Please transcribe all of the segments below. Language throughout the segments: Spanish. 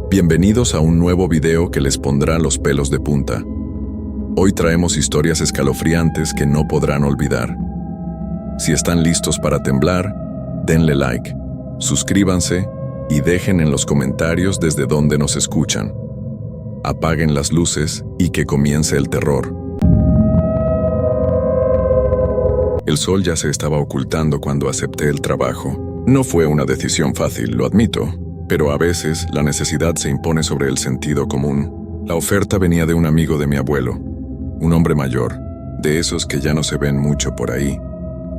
Bienvenidos a un nuevo video que les pondrá los pelos de punta. Hoy traemos historias escalofriantes que no podrán olvidar. Si están listos para temblar, denle like, suscríbanse y dejen en los comentarios desde dónde nos escuchan. Apaguen las luces y que comience el terror. El sol ya se estaba ocultando cuando acepté el trabajo. No fue una decisión fácil, lo admito, pero a veces la necesidad se impone sobre el sentido común. La oferta venía de un amigo de mi abuelo, un hombre mayor, de esos que ya no se ven mucho por ahí,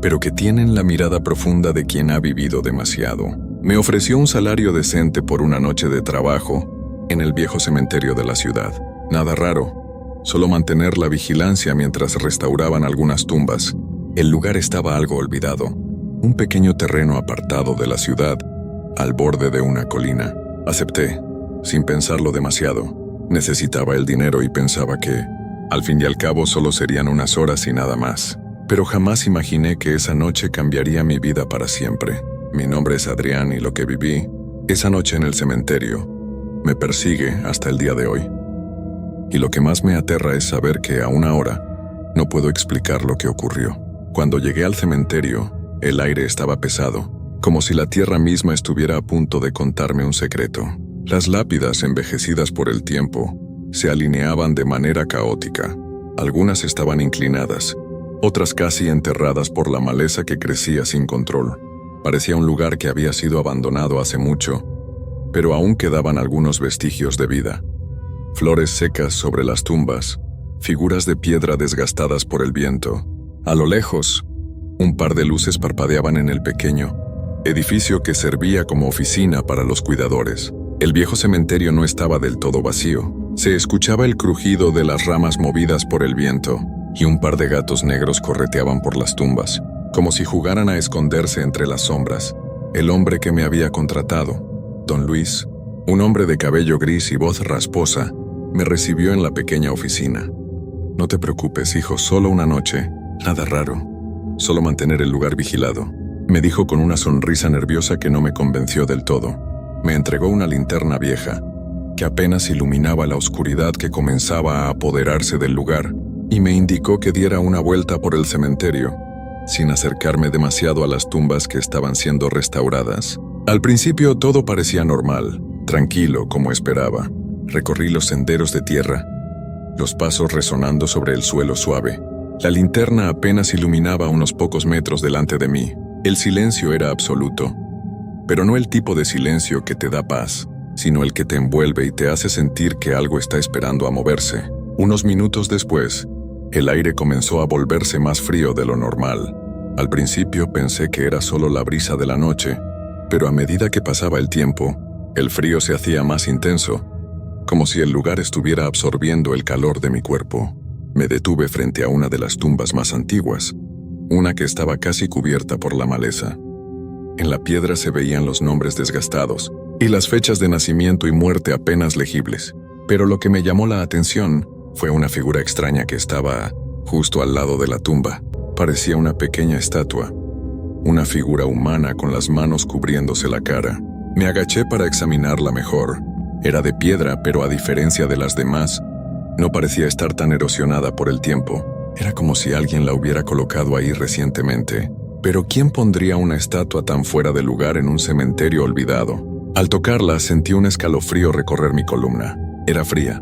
pero que tienen la mirada profunda de quien ha vivido demasiado. Me ofreció un salario decente por una noche de trabajo en el viejo cementerio de la ciudad. Nada raro, solo mantener la vigilancia mientras restauraban algunas tumbas. El lugar estaba algo olvidado, un pequeño terreno apartado de la ciudad, al borde de una colina. Acepté, sin pensarlo demasiado. Necesitaba el dinero y pensaba que, al fin y al cabo, solo serían unas horas y nada más. Pero jamás imaginé que esa noche cambiaría mi vida para siempre. Mi nombre es Adrián y lo que viví esa noche en el cementerio me persigue hasta el día de hoy. Y lo que más me aterra es saber que aún ahora no puedo explicar lo que ocurrió. Cuando llegué al cementerio, el aire estaba pesado, como si la tierra misma estuviera a punto de contarme un secreto. Las lápidas, envejecidas por el tiempo, se alineaban de manera caótica. Algunas estaban inclinadas, otras casi enterradas por la maleza que crecía sin control. Parecía un lugar que había sido abandonado hace mucho, pero aún quedaban algunos vestigios de vida. Flores secas sobre las tumbas, figuras de piedra desgastadas por el viento. A lo lejos, un par de luces parpadeaban en el pequeño edificio que servía como oficina para los cuidadores. El viejo cementerio no estaba del todo vacío. Se escuchaba el crujido de las ramas movidas por el viento, y un par de gatos negros correteaban por las tumbas, como si jugaran a esconderse entre las sombras. El hombre que me había contratado, don Luis, un hombre de cabello gris y voz rasposa, me recibió en la pequeña oficina. «No te preocupes, hijo, solo una noche. Nada raro. Solo mantener el lugar vigilado», me dijo con una sonrisa nerviosa que no me convenció del todo. Me entregó una linterna vieja, que apenas iluminaba la oscuridad que comenzaba a apoderarse del lugar, y me indicó que diera una vuelta por el cementerio, sin acercarme demasiado a las tumbas que estaban siendo restauradas. Al principio todo parecía normal, tranquilo como esperaba. Recorrí los senderos de tierra, los pasos resonando sobre el suelo suave. La linterna apenas iluminaba unos pocos metros delante de mí. El silencio era absoluto, pero no el tipo de silencio que te da paz, sino el que te envuelve y te hace sentir que algo está esperando a moverse. Unos minutos después, el aire comenzó a volverse más frío de lo normal. Al principio pensé que era solo la brisa de la noche, pero a medida que pasaba el tiempo, el frío se hacía más intenso, como si el lugar estuviera absorbiendo el calor de mi cuerpo. Me detuve frente a una de las tumbas más antiguas, una que estaba casi cubierta por la maleza. En la piedra se veían los nombres desgastados y las fechas de nacimiento y muerte apenas legibles, pero lo que me llamó la atención fue una figura extraña que estaba justo al lado de la tumba. Parecía una pequeña estatua, una figura humana con las manos cubriéndose la cara. Me agaché para examinarla mejor. Era de piedra, pero a diferencia de las demás, no parecía estar tan erosionada por el tiempo. Era como si alguien la hubiera colocado ahí recientemente. Pero ¿quién pondría una estatua tan fuera de lugar en un cementerio olvidado? Al tocarla sentí un escalofrío recorrer mi columna. Era fría,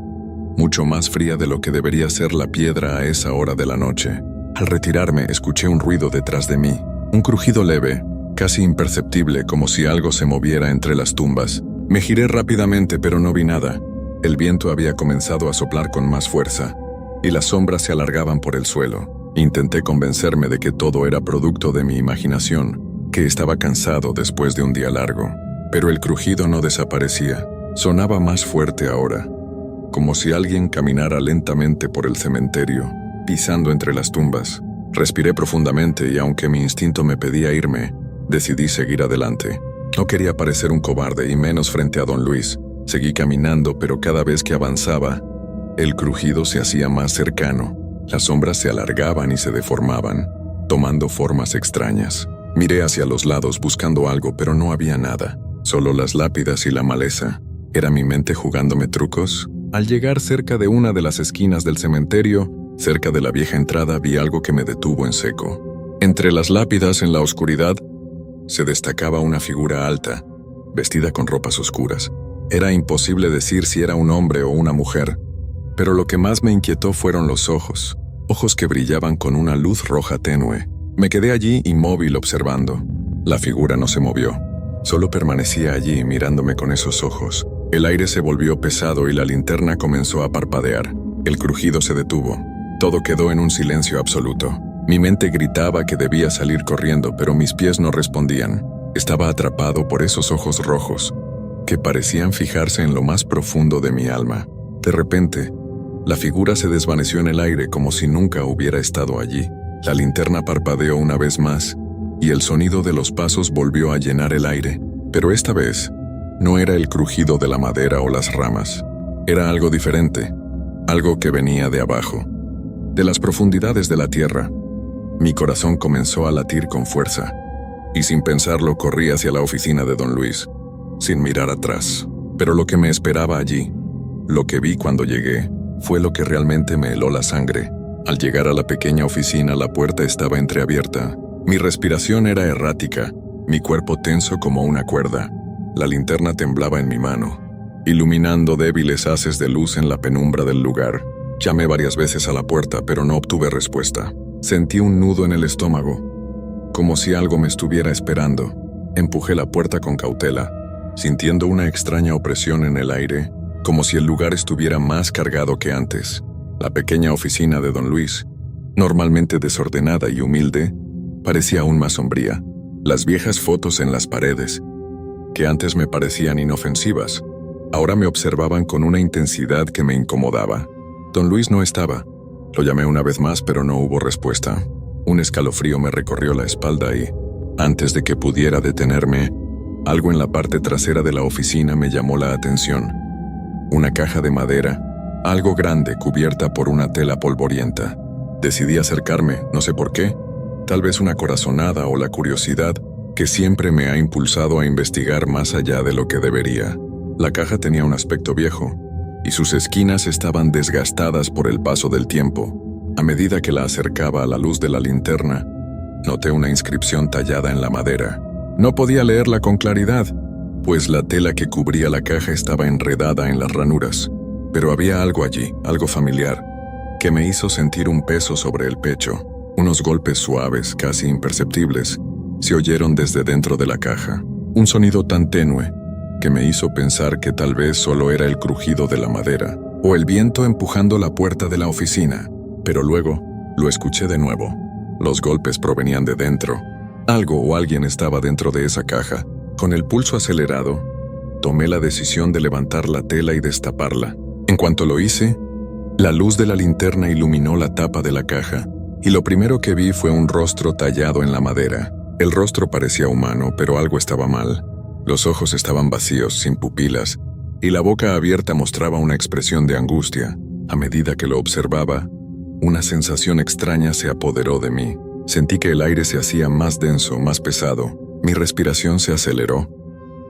mucho más fría de lo que debería ser la piedra a esa hora de la noche. Al retirarme escuché un ruido detrás de mí, un crujido leve, casi imperceptible, como si algo se moviera entre las tumbas. Me giré rápidamente pero no vi nada. El viento había comenzado a soplar con más fuerza, y las sombras se alargaban por el suelo. Intenté convencerme de que todo era producto de mi imaginación, que estaba cansado después de un día largo. Pero el crujido no desaparecía. Sonaba más fuerte ahora, como si alguien caminara lentamente por el cementerio, pisando entre las tumbas. Respiré profundamente y aunque mi instinto me pedía irme, decidí seguir adelante. No quería parecer un cobarde y menos frente a don Luis. Seguí caminando, pero cada vez que avanzaba, el crujido se hacía más cercano. Las sombras se alargaban y se deformaban, tomando formas extrañas. Miré hacia los lados buscando algo, pero no había nada, solo las lápidas y la maleza. ¿Era mi mente jugándome trucos? Al llegar cerca de una de las esquinas del cementerio, cerca de la vieja entrada, vi algo que me detuvo en seco. Entre las lápidas en la oscuridad, se destacaba una figura alta, vestida con ropas oscuras. Era imposible decir si era un hombre o una mujer, pero lo que más me inquietó fueron los ojos que brillaban con una luz roja tenue. Me quedé allí inmóvil observando. La figura no se movió, solo permanecía allí mirándome con esos ojos. El aire se volvió pesado y la linterna comenzó a parpadear. El crujido se detuvo. Todo quedó en un silencio absoluto. Mi mente gritaba que debía salir corriendo, pero mis pies no respondían. Estaba atrapado por esos ojos rojos, que parecían fijarse en lo más profundo de mi alma. De repente, la figura se desvaneció en el aire como si nunca hubiera estado allí. La linterna parpadeó una vez más, y el sonido de los pasos volvió a llenar el aire. Pero esta vez, no era el crujido de la madera o las ramas. Era algo diferente, algo que venía de abajo, de las profundidades de la tierra. Mi corazón comenzó a latir con fuerza, y sin pensarlo corrí hacia la oficina de don Luis, sin mirar atrás. Pero lo que me esperaba allí, lo que vi cuando llegué, fue lo que realmente me heló la sangre. Al llegar a la pequeña oficina, la puerta estaba entreabierta. Mi respiración era errática, mi cuerpo tenso como una cuerda. La linterna temblaba en mi mano, iluminando débiles haces de luz en la penumbra del lugar. Llamé varias veces a la puerta, pero no obtuve respuesta. Sentí un nudo en el estómago, como si algo me estuviera esperando. Empujé la puerta con cautela, sintiendo una extraña opresión en el aire, como si el lugar estuviera más cargado que antes. La pequeña oficina de don Luis, normalmente desordenada y humilde, parecía aún más sombría. Las viejas fotos en las paredes, que antes me parecían inofensivas, ahora me observaban con una intensidad que me incomodaba. Don Luis no estaba. Lo llamé una vez más, pero no hubo respuesta. Un escalofrío me recorrió la espalda y, antes de que pudiera detenerme, algo en la parte trasera de la oficina me llamó la atención. Una caja de madera, algo grande cubierta por una tela polvorienta. Decidí acercarme, no sé por qué, tal vez una corazonada o la curiosidad que siempre me ha impulsado a investigar más allá de lo que debería. La caja tenía un aspecto viejo, y sus esquinas estaban desgastadas por el paso del tiempo. A medida que la acercaba a la luz de la linterna, noté una inscripción tallada en la madera. No podía leerla con claridad, pues la tela que cubría la caja estaba enredada en las ranuras. Pero había algo allí, algo familiar, que me hizo sentir un peso sobre el pecho. Unos golpes suaves, casi imperceptibles, se oyeron desde dentro de la caja. Un sonido tan tenue que me hizo pensar que tal vez solo era el crujido de la madera o el viento empujando la puerta de la oficina. Pero luego lo escuché de nuevo. Los golpes provenían de dentro. Algo o alguien estaba dentro de esa caja. Con el pulso acelerado, tomé la decisión de levantar la tela y destaparla. En cuanto lo hice, la luz de la linterna iluminó la tapa de la caja, y lo primero que vi fue un rostro tallado en la madera. El rostro parecía humano, pero algo estaba mal. Los ojos estaban vacíos, sin pupilas, y la boca abierta mostraba una expresión de angustia. A medida que lo observaba, una sensación extraña se apoderó de mí. Sentí que el aire se hacía más denso, más pesado. Mi respiración se aceleró,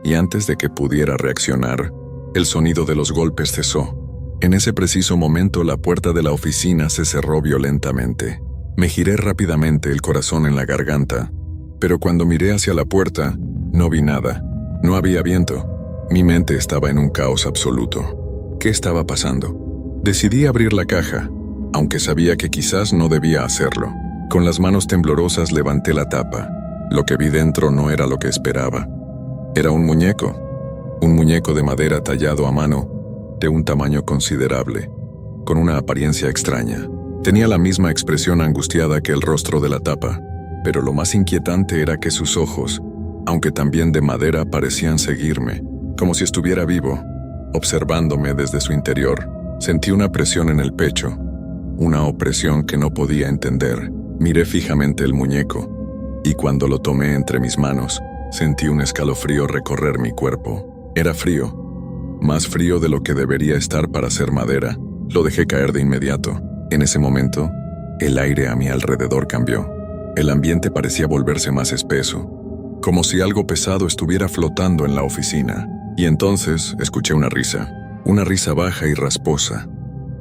y antes de que pudiera reaccionar, el sonido de los golpes cesó. En ese preciso momento, la puerta de la oficina se cerró violentamente. Me giré rápidamente, el corazón en la garganta, pero cuando miré hacia la puerta, no vi nada. No había viento. Mi mente estaba en un caos absoluto. ¿Qué estaba pasando? Decidí abrir la caja, aunque sabía que quizás no debía hacerlo. Con las manos temblorosas levanté la tapa. Lo que vi dentro no era lo que esperaba. Era un muñeco de madera tallado a mano, de un tamaño considerable, con una apariencia extraña. Tenía la misma expresión angustiada que el rostro de la tapa, pero lo más inquietante era que sus ojos, aunque también de madera, parecían seguirme, como si estuviera vivo, observándome desde su interior. Sentí una presión en el pecho, una opresión que no podía entender. Miré fijamente el muñeco, y cuando lo tomé entre mis manos, sentí un escalofrío recorrer mi cuerpo. Era frío, más frío de lo que debería estar para ser madera. Lo dejé caer de inmediato. En ese momento, el aire a mi alrededor cambió. El ambiente parecía volverse más espeso, como si algo pesado estuviera flotando en la oficina. Y entonces escuché una risa baja y rasposa,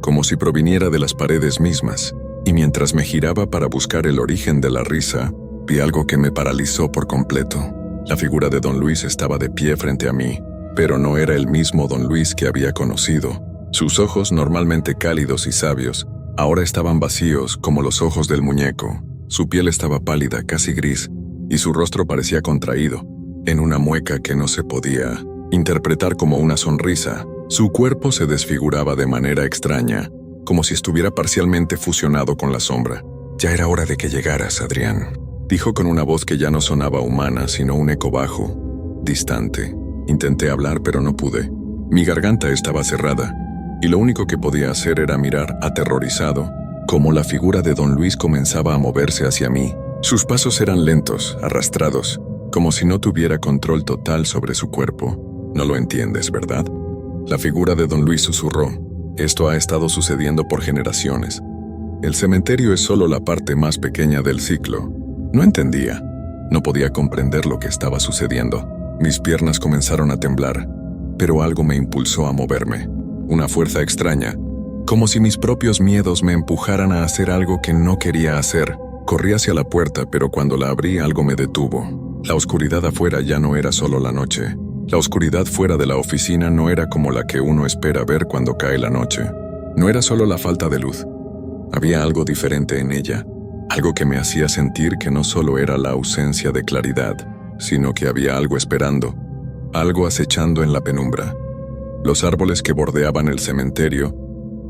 como si proviniera de las paredes mismas, y mientras me giraba para buscar el origen de la risa, vi algo que me paralizó por completo. La figura de don Luis estaba de pie frente a mí, pero no era el mismo don Luis que había conocido. Sus ojos, normalmente cálidos y sabios, ahora estaban vacíos como los ojos del muñeco. Su piel estaba pálida, casi gris, y su rostro parecía contraído, en una mueca que no se podía interpretar como una sonrisa. Su cuerpo se desfiguraba de manera extraña, como si estuviera parcialmente fusionado con la sombra. «Ya era hora de que llegaras, Adrián», dijo con una voz que ya no sonaba humana, sino un eco bajo, distante. Intenté hablar, pero no pude. Mi garganta estaba cerrada, y lo único que podía hacer era mirar, aterrorizado, cómo la figura de don Luis comenzaba a moverse hacia mí. Sus pasos eran lentos, arrastrados, como si no tuviera control total sobre su cuerpo. «No lo entiendes, ¿verdad?». La figura de don Luis susurró. «Esto ha estado sucediendo por generaciones. El cementerio es solo la parte más pequeña del ciclo». No entendía. No podía comprender lo que estaba sucediendo. Mis piernas comenzaron a temblar, pero algo me impulsó a moverme. Una fuerza extraña, como si mis propios miedos me empujaran a hacer algo que no quería hacer. Corrí hacia la puerta, pero cuando la abrí algo me detuvo. La oscuridad afuera ya no era solo la noche. La oscuridad fuera de la oficina no era como la que uno espera ver cuando cae la noche. No era solo la falta de luz. Había algo diferente en ella. Algo que me hacía sentir que no solo era la ausencia de claridad, sino que había algo esperando, algo acechando en la penumbra. Los árboles que bordeaban el cementerio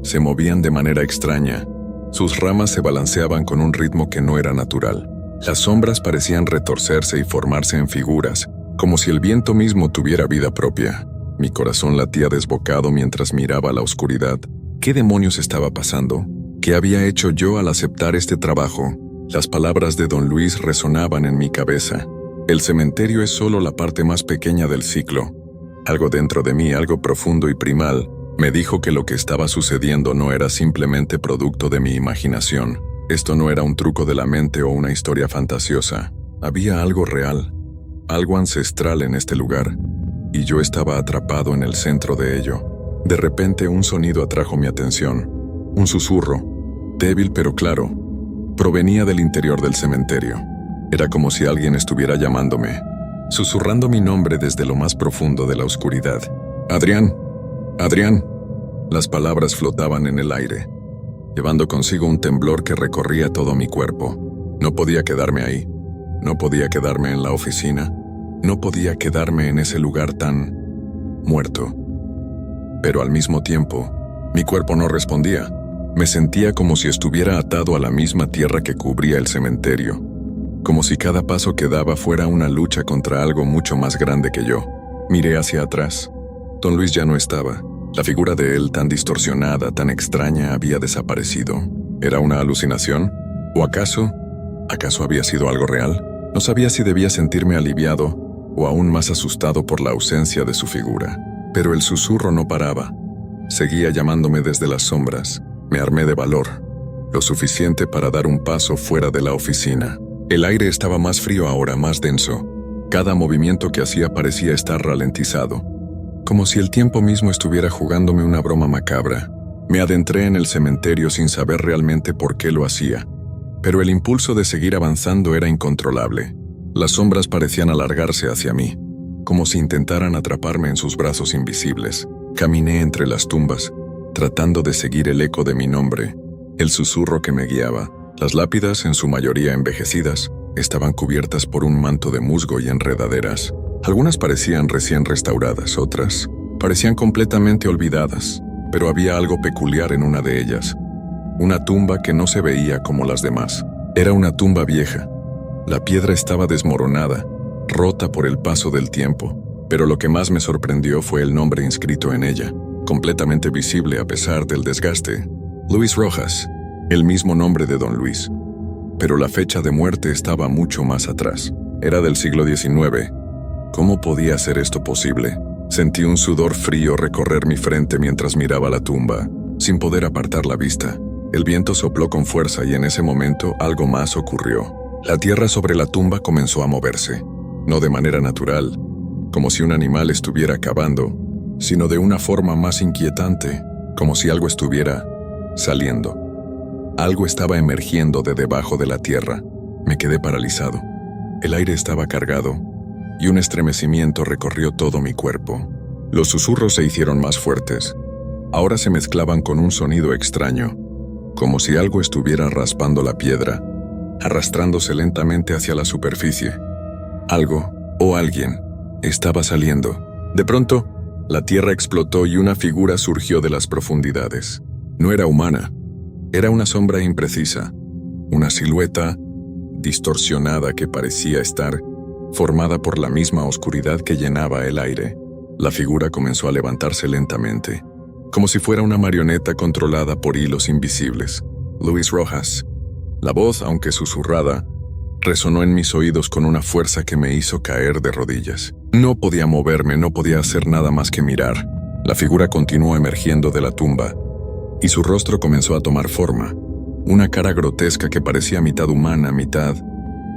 se movían de manera extraña. Sus ramas se balanceaban con un ritmo que no era natural. Las sombras parecían retorcerse y formarse en figuras, como si el viento mismo tuviera vida propia. Mi corazón latía desbocado mientras miraba la oscuridad. ¿Qué demonios estaba pasando? ¿Qué había hecho yo al aceptar este trabajo? Las palabras de don Luis resonaban en mi cabeza. El cementerio es solo la parte más pequeña del ciclo. Algo dentro de mí, algo profundo y primal, me dijo que lo que estaba sucediendo no era simplemente producto de mi imaginación. Esto no era un truco de la mente o una historia fantasiosa. Había algo real, algo ancestral en este lugar, y yo estaba atrapado en el centro de ello. De repente un sonido atrajo mi atención. Un susurro, débil pero claro, provenía del interior del cementerio. Era como si alguien estuviera llamándome, susurrando mi nombre desde lo más profundo de la oscuridad. «Adrián, Adrián». Las palabras flotaban en el aire, llevando consigo un temblor que recorría todo mi cuerpo. No podía quedarme ahí. No podía quedarme en la oficina. No podía quedarme en ese lugar tan muerto. Pero al mismo tiempo, mi cuerpo no respondía. Me sentía como si estuviera atado a la misma tierra que cubría el cementerio, como si cada paso que daba fuera una lucha contra algo mucho más grande que yo. Miré hacia atrás. Don Luis ya no estaba. La figura de él, tan distorsionada, tan extraña, había desaparecido. ¿Era una alucinación? ¿O acaso había sido algo real? No sabía si debía sentirme aliviado o aún más asustado por la ausencia de su figura. Pero el susurro no paraba. Seguía llamándome desde las sombras. Me armé de valor, lo suficiente para dar un paso fuera de la oficina. El aire estaba más frío ahora, más denso. Cada movimiento que hacía parecía estar ralentizado, como si el tiempo mismo estuviera jugándome una broma macabra. Me adentré en el cementerio sin saber realmente por qué lo hacía, pero el impulso de seguir avanzando era incontrolable. Las sombras parecían alargarse hacia mí, como si intentaran atraparme en sus brazos invisibles. Caminé entre las tumbas, tratando de seguir el eco de mi nombre, el susurro que me guiaba. Las lápidas, en su mayoría envejecidas, estaban cubiertas por un manto de musgo y enredaderas. Algunas parecían recién restauradas, otras parecían completamente olvidadas, pero había algo peculiar en una de ellas. Una tumba que no se veía como las demás. Era una tumba vieja. La piedra estaba desmoronada, rota por el paso del tiempo, pero lo que más me sorprendió fue el nombre inscrito en ella, completamente visible a pesar del desgaste. Luis Rojas, el mismo nombre de don Luis. Pero la fecha de muerte estaba mucho más atrás. Era del siglo XIX. ¿Cómo podía ser esto posible? Sentí un sudor frío recorrer mi frente mientras miraba la tumba, sin poder apartar la vista. El viento sopló con fuerza y en ese momento algo más ocurrió. La tierra sobre la tumba comenzó a moverse, no de manera natural, como si un animal estuviera cavando, sino de una forma más inquietante, como si algo estuviera saliendo. Algo estaba emergiendo de debajo de la tierra. Me quedé paralizado. El aire estaba cargado, y un estremecimiento recorrió todo mi cuerpo. Los susurros se hicieron más fuertes. Ahora se mezclaban con un sonido extraño, como si algo estuviera raspando la piedra, arrastrándose lentamente hacia la superficie. Algo, o alguien, estaba saliendo. De pronto, la tierra explotó y una figura surgió de las profundidades. No era humana. Era una sombra imprecisa, una silueta distorsionada que parecía estar formada por la misma oscuridad que llenaba el aire. La figura comenzó a levantarse lentamente, como si fuera una marioneta controlada por hilos invisibles. Luis Rojas. La voz, aunque susurrada, resonó en mis oídos con una fuerza que me hizo caer de rodillas. No podía moverme, no podía hacer nada más que mirar. La figura continuó emergiendo de la tumba, y su rostro comenzó a tomar forma. Una cara grotesca que parecía mitad humana, mitad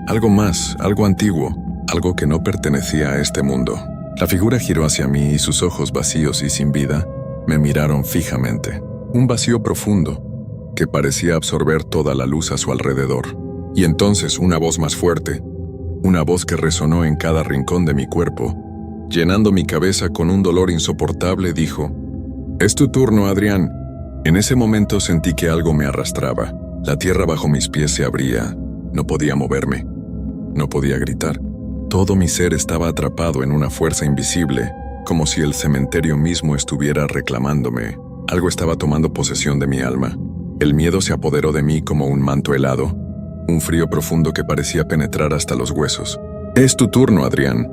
algo más, algo antiguo, algo que no pertenecía a este mundo. La figura giró hacia mí y sus ojos vacíos y sin vida me miraron fijamente. Un vacío profundo que parecía absorber toda la luz a su alrededor. Y entonces una voz más fuerte, una voz que resonó en cada rincón de mi cuerpo, llenando mi cabeza con un dolor insoportable, dijo: «Es tu turno, Adrián». En ese momento sentí que algo me arrastraba. La tierra bajo mis pies se abría. No podía moverme. No podía gritar. Todo mi ser estaba atrapado en una fuerza invisible, como si el cementerio mismo estuviera reclamándome. Algo estaba tomando posesión de mi alma. El miedo se apoderó de mí como un manto helado, un frío profundo que parecía penetrar hasta los huesos. «Es tu turno, Adrián».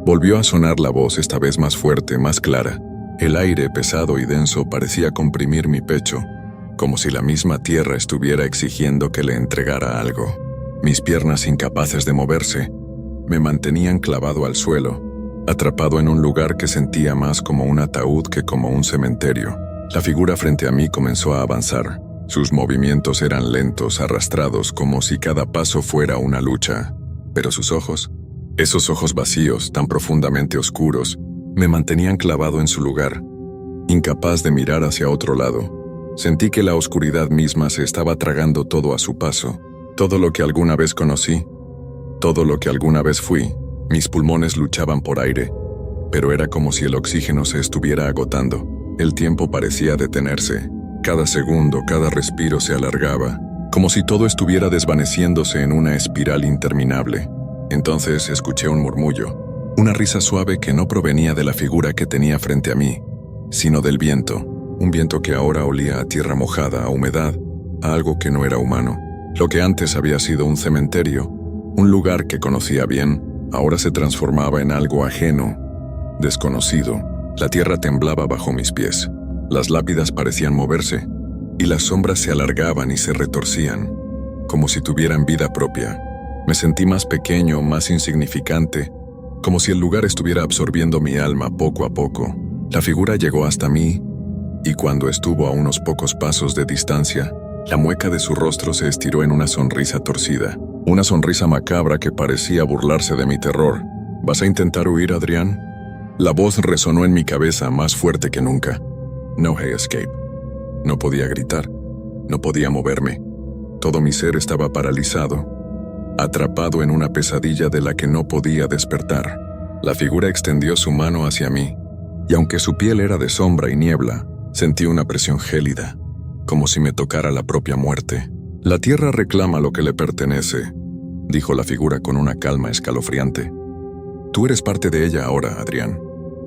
Volvió a sonar la voz, esta vez más fuerte, más clara. El aire pesado y denso parecía comprimir mi pecho, como si la misma tierra estuviera exigiendo que le entregara algo. Mis piernas, incapaces de moverse, me mantenían clavado al suelo, atrapado en un lugar que sentía más como un ataúd que como un cementerio. La figura frente a mí comenzó a avanzar. Sus movimientos eran lentos, arrastrados, como si cada paso fuera una lucha. Pero sus ojos, esos ojos vacíos, tan profundamente oscuros, me mantenían clavado en su lugar, incapaz de mirar hacia otro lado. Sentí que la oscuridad misma se estaba tragando todo a su paso. Todo lo que alguna vez conocí, todo lo que alguna vez fui. Mis pulmones luchaban por aire, pero era como si el oxígeno se estuviera agotando. El tiempo parecía detenerse. Cada segundo, cada respiro se alargaba, como si todo estuviera desvaneciéndose en una espiral interminable. Entonces escuché un murmullo. Una risa suave que no provenía de la figura que tenía frente a mí, sino del viento. Un viento que ahora olía a tierra mojada, a humedad, a algo que no era humano. Lo que antes había sido un cementerio, un lugar que conocía bien, ahora se transformaba en algo ajeno, desconocido. La tierra temblaba bajo mis pies. Las lápidas parecían moverse, y las sombras se alargaban y se retorcían, como si tuvieran vida propia. Me sentí más pequeño, más insignificante, como si el lugar estuviera absorbiendo mi alma poco a poco. La figura llegó hasta mí, y cuando estuvo a unos pocos pasos de distancia, la mueca de su rostro se estiró en una sonrisa torcida, una sonrisa macabra que parecía burlarse de mi terror. «¿Vas a intentar huir, Adrián?». La voz resonó en mi cabeza más fuerte que nunca. No hay escape. No podía gritar, no podía moverme. Todo mi ser estaba paralizado, atrapado en una pesadilla de la que no podía despertar. La figura extendió su mano hacia mí, y aunque su piel era de sombra y niebla, sentí una presión gélida, como si me tocara la propia muerte. «La tierra reclama lo que le pertenece», dijo la figura con una calma escalofriante. «Tú eres parte de ella ahora, Adrián».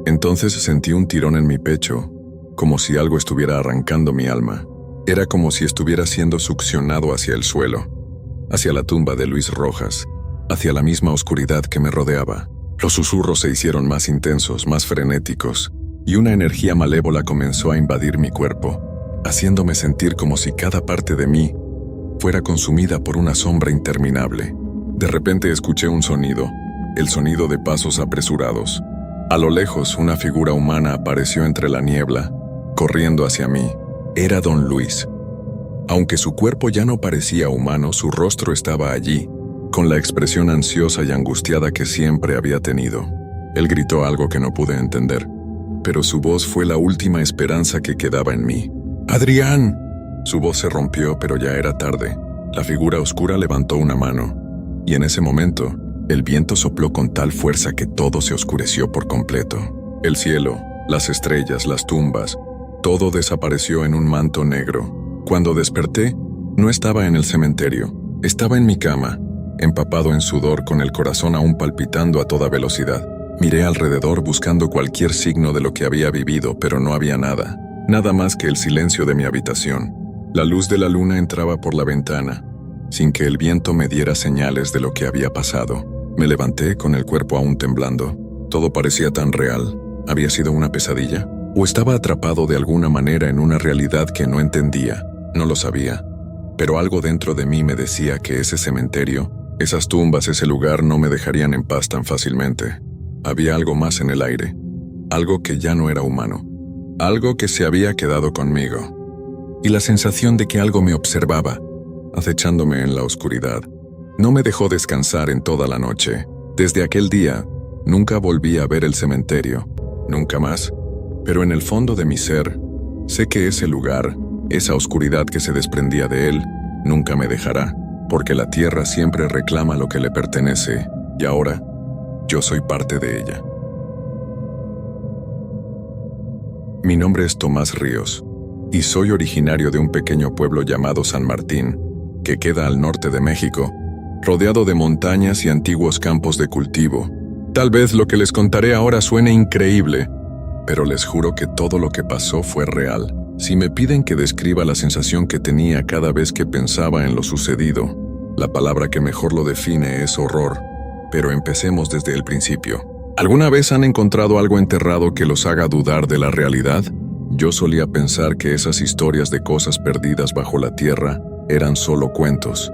Entonces sentí un tirón en mi pecho, como si algo estuviera arrancando mi alma. Era como si estuviera siendo succionado hacia el suelo, hacia la tumba de Luis Rojas, hacia la misma oscuridad que me rodeaba. Los susurros se hicieron más intensos, más frenéticos, y una energía malévola comenzó a invadir mi cuerpo, haciéndome sentir como si cada parte de mí fuera consumida por una sombra interminable. De repente escuché un sonido, el sonido de pasos apresurados. A lo lejos, una figura humana apareció entre la niebla, corriendo hacia mí. Era don Luis. Aunque su cuerpo ya no parecía humano, su rostro estaba allí, con la expresión ansiosa y angustiada que siempre había tenido. Él gritó algo que no pude entender, pero su voz fue la última esperanza que quedaba en mí. ¡Adrián! Su voz se rompió, pero ya era tarde. La figura oscura levantó una mano, y en ese momento, el viento sopló con tal fuerza que todo se oscureció por completo. El cielo, las estrellas, las tumbas, todo desapareció en un manto negro. Cuando desperté, no estaba en el cementerio, estaba en mi cama, empapado en sudor con el corazón aún palpitando a toda velocidad. Miré alrededor buscando cualquier signo de lo que había vivido, pero no había nada. Nada más que el silencio de mi habitación. La luz de la luna entraba por la ventana, sin que el viento me diera señales de lo que había pasado. Me levanté con el cuerpo aún temblando. Todo parecía tan real. ¿Había sido una pesadilla? ¿O estaba atrapado de alguna manera en una realidad que no entendía? No lo sabía. Pero algo dentro de mí me decía que ese cementerio, esas tumbas, ese lugar no me dejarían en paz tan fácilmente. Había algo más en el aire. Algo que ya no era humano. Algo que se había quedado conmigo. Y la sensación de que algo me observaba, acechándome en la oscuridad, no me dejó descansar en toda la noche. Desde aquel día, nunca volví a ver el cementerio. Nunca más. Pero en el fondo de mi ser, sé que ese lugar, esa oscuridad que se desprendía de él, nunca me dejará, porque la tierra siempre reclama lo que le pertenece, y ahora, yo soy parte de ella. Mi nombre es Tomás Ríos, y soy originario de un pequeño pueblo llamado San Martín, que queda al norte de México, rodeado de montañas y antiguos campos de cultivo. Tal vez lo que les contaré ahora suene increíble, pero les juro que todo lo que pasó fue real. Si me piden que describa la sensación que tenía cada vez que pensaba en lo sucedido, la palabra que mejor lo define es horror. Pero empecemos desde el principio. ¿Alguna vez han encontrado algo enterrado que los haga dudar de la realidad? Yo solía pensar que esas historias de cosas perdidas bajo la tierra eran solo cuentos.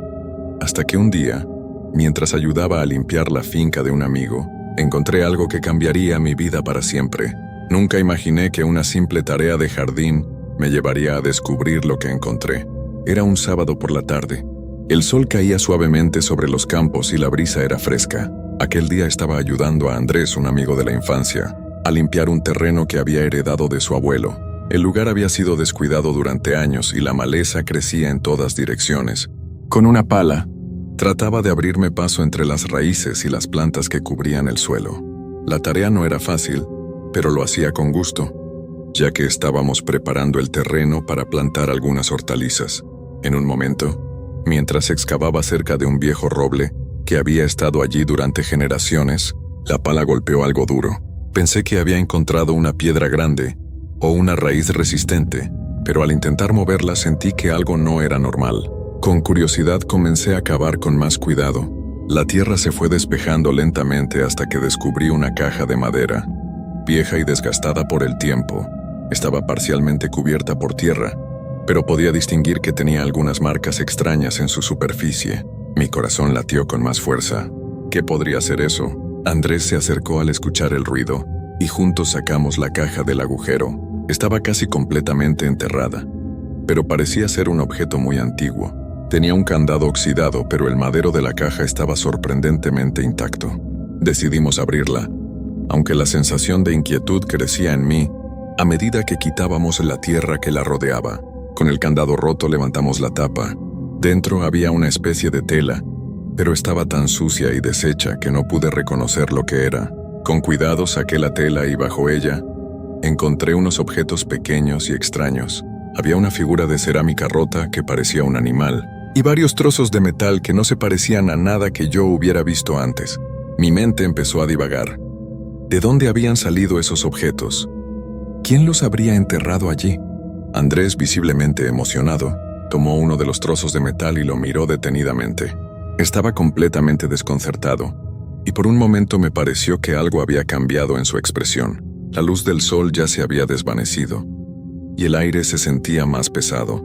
Hasta que un día, mientras ayudaba a limpiar la finca de un amigo, encontré algo que cambiaría mi vida para siempre. Nunca imaginé que una simple tarea de jardín me llevaría a descubrir lo que encontré. Era un sábado por la tarde. El sol caía suavemente sobre los campos y la brisa era fresca. Aquel día estaba ayudando a Andrés, un amigo de la infancia, a limpiar un terreno que había heredado de su abuelo. El lugar había sido descuidado durante años y la maleza crecía en todas direcciones. Con una pala, trataba de abrirme paso entre las raíces y las plantas que cubrían el suelo. La tarea no era fácil, pero lo hacía con gusto, ya que estábamos preparando el terreno para plantar algunas hortalizas. En un momento, mientras excavaba cerca de un viejo roble que había estado allí durante generaciones, la pala golpeó algo duro. Pensé que había encontrado una piedra grande o una raíz resistente, pero al intentar moverla sentí que algo no era normal. Con curiosidad comencé a cavar con más cuidado. La tierra se fue despejando lentamente hasta que descubrí una caja de madera, vieja y desgastada por el tiempo. Estaba parcialmente cubierta por tierra, pero podía distinguir que tenía algunas marcas extrañas en su superficie. Mi corazón latió con más fuerza. ¿Qué podría ser eso? Andrés se acercó al escuchar el ruido, y juntos sacamos la caja del agujero. Estaba casi completamente enterrada, pero parecía ser un objeto muy antiguo. Tenía un candado oxidado, pero el madero de la caja estaba sorprendentemente intacto. Decidimos abrirla, aunque la sensación de inquietud crecía en mí a medida que quitábamos la tierra que la rodeaba. Con el candado roto levantamos la tapa. Dentro había una especie de tela, pero estaba tan sucia y deshecha que no pude reconocer lo que era. Con cuidado saqué la tela y bajo ella encontré unos objetos pequeños y extraños. Había una figura de cerámica rota que parecía un animal, y varios trozos de metal que no se parecían a nada que yo hubiera visto antes. Mi mente empezó a divagar. ¿De dónde habían salido esos objetos? ¿Quién los habría enterrado allí? Andrés, visiblemente emocionado, tomó uno de los trozos de metal y lo miró detenidamente. Estaba completamente desconcertado, y por un momento me pareció que algo había cambiado en su expresión. La luz del sol ya se había desvanecido, y el aire se sentía más pesado,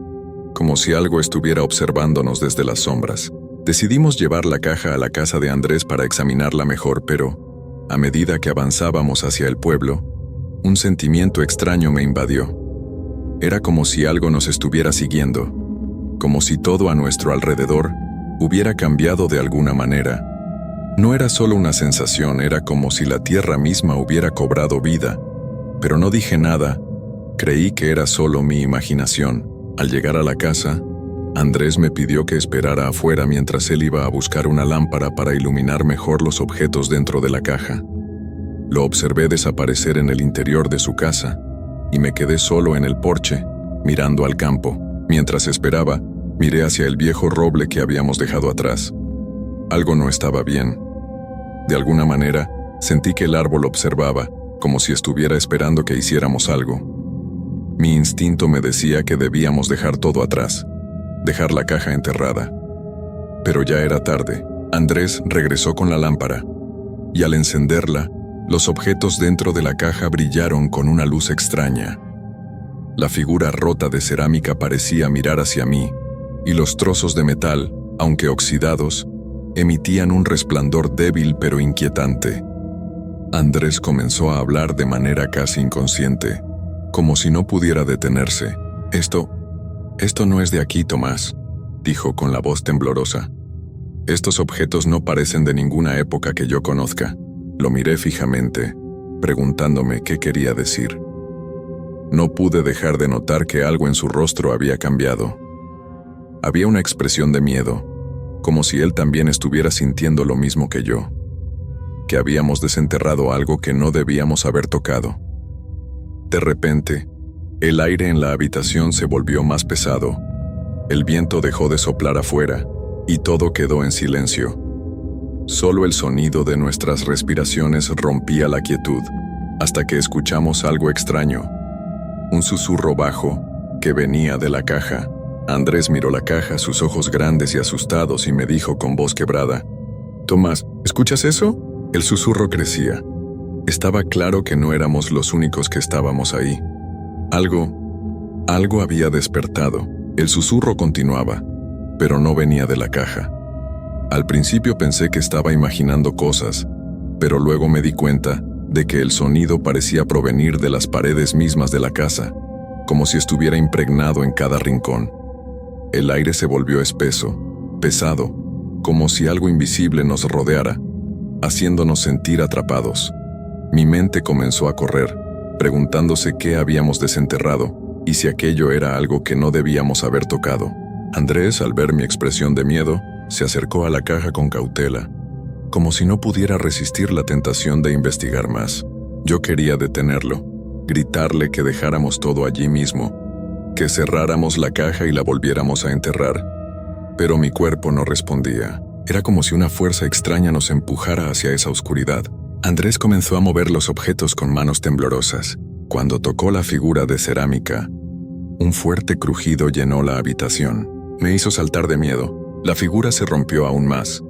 como si algo estuviera observándonos desde las sombras. Decidimos llevar la caja a la casa de Andrés para examinarla mejor, pero, a medida que avanzábamos hacia el pueblo, un sentimiento extraño me invadió. Era como si algo nos estuviera siguiendo, como si todo a nuestro alrededor hubiera cambiado de alguna manera. No era solo una sensación, era como si la tierra misma hubiera cobrado vida. Pero no dije nada, creí que era solo mi imaginación. Al llegar a la casa, Andrés me pidió que esperara afuera mientras él iba a buscar una lámpara para iluminar mejor los objetos dentro de la caja. Lo observé desaparecer en el interior de su casa y me quedé solo en el porche, mirando al campo. Mientras esperaba, miré hacia el viejo roble que habíamos dejado atrás. Algo no estaba bien. De alguna manera, sentí que el árbol observaba, como si estuviera esperando que hiciéramos algo. Mi instinto me decía que debíamos dejar todo atrás, dejar la caja enterrada. Pero ya era tarde. Andrés regresó con la lámpara, y al encenderla, los objetos dentro de la caja brillaron con una luz extraña. La figura rota de cerámica parecía mirar hacia mí, y los trozos de metal, aunque oxidados, emitían un resplandor débil pero inquietante. Andrés comenzó a hablar de manera casi inconsciente, como si no pudiera detenerse. Esto no es de aquí, Tomás, dijo con la voz temblorosa. Estos objetos no parecen de ninguna época que yo conozca. Lo miré fijamente, preguntándome qué quería decir. No pude dejar de notar que algo en su rostro había cambiado. Había una expresión de miedo, como si él también estuviera sintiendo lo mismo que yo, que habíamos desenterrado algo que no debíamos haber tocado. De repente, el aire en la habitación se volvió más pesado, el viento dejó de soplar afuera, y todo quedó en silencio. Solo el sonido de nuestras respiraciones rompía la quietud, hasta que escuchamos algo extraño, un susurro bajo que venía de la caja. Andrés miró la caja, sus ojos grandes y asustados, y me dijo con voz quebrada: «Tomás, ¿escuchas eso?». El susurro crecía. Estaba claro que no éramos los únicos que estábamos ahí. Algo había despertado. El susurro continuaba, pero no venía de la caja. Al principio pensé que estaba imaginando cosas, pero luego me di cuenta de que el sonido parecía provenir de las paredes mismas de la casa, como si estuviera impregnado en cada rincón. El aire se volvió espeso, pesado, como si algo invisible nos rodeara, haciéndonos sentir atrapados. Mi mente comenzó a correr, preguntándose qué habíamos desenterrado y si aquello era algo que no debíamos haber tocado. Andrés, al ver mi expresión de miedo, se acercó a la caja con cautela, como si no pudiera resistir la tentación de investigar más. Yo quería detenerlo, gritarle que dejáramos todo allí mismo, que cerráramos la caja y la volviéramos a enterrar. Pero mi cuerpo no respondía. Era como si una fuerza extraña nos empujara hacia esa oscuridad. Andrés comenzó a mover los objetos con manos temblorosas. Cuando tocó la figura de cerámica, un fuerte crujido llenó la habitación. Me hizo saltar de miedo. La figura se rompió aún más,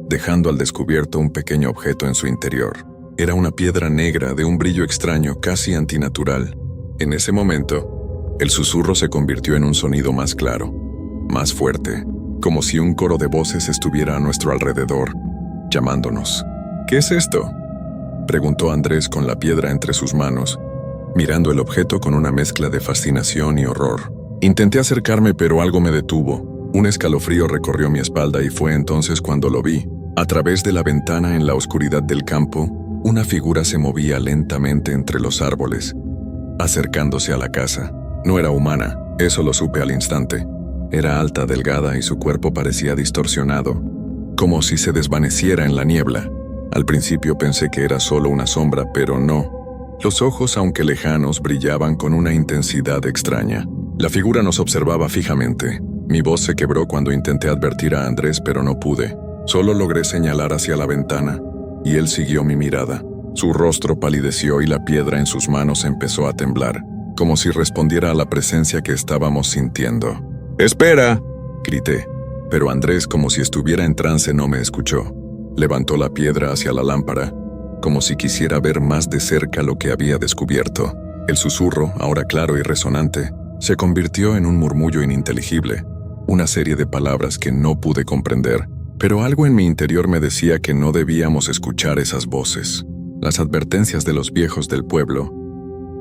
dejando al descubierto un pequeño objeto en su interior. Era una piedra negra de un brillo extraño, casi antinatural. En ese momento, el susurro se convirtió en un sonido más claro, más fuerte, como si un coro de voces estuviera a nuestro alrededor, llamándonos. «¿Qué es esto?», preguntó Andrés con la piedra entre sus manos, mirando el objeto con una mezcla de fascinación y horror. Intenté acercarme, pero algo me detuvo. Un escalofrío recorrió mi espalda y fue entonces cuando lo vi. A través de la ventana en la oscuridad del campo, una figura se movía lentamente entre los árboles, acercándose a la casa. No era humana, eso lo supe al instante. Era alta, delgada y su cuerpo parecía distorsionado, como si se desvaneciera en la niebla. Al principio pensé que era solo una sombra, pero no. Los ojos, aunque lejanos, brillaban con una intensidad extraña. La figura nos observaba fijamente. Mi voz se quebró cuando intenté advertir a Andrés, pero no pude. Solo logré señalar hacia la ventana, y él siguió mi mirada. Su rostro palideció y la piedra en sus manos empezó a temblar, como si respondiera a la presencia que estábamos sintiendo. «¡Espera!», grité, pero Andrés, como si estuviera en trance, no me escuchó. Levantó la piedra hacia la lámpara, como si quisiera ver más de cerca lo que había descubierto. El susurro, ahora claro y resonante, se convirtió en un murmullo ininteligible, una serie de palabras que no pude comprender, pero algo en mi interior me decía que no debíamos escuchar esas voces. Las advertencias de los viejos del pueblo,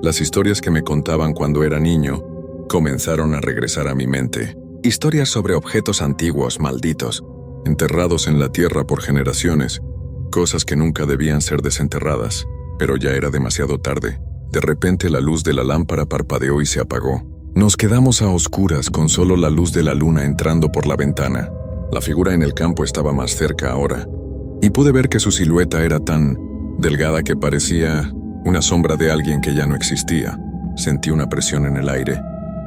las historias que me contaban cuando era niño, comenzaron a regresar a mi mente. Historias sobre objetos antiguos, malditos, enterrados en la tierra por generaciones, cosas que nunca debían ser desenterradas, pero ya era demasiado tarde. De repente la luz de la lámpara parpadeó y se apagó. Nos quedamos a oscuras con solo la luz de la luna entrando por la ventana. La figura en el campo estaba más cerca ahora, y pude ver que su silueta era tan delgada que parecía una sombra de alguien que ya no existía. Sentí una presión en el aire,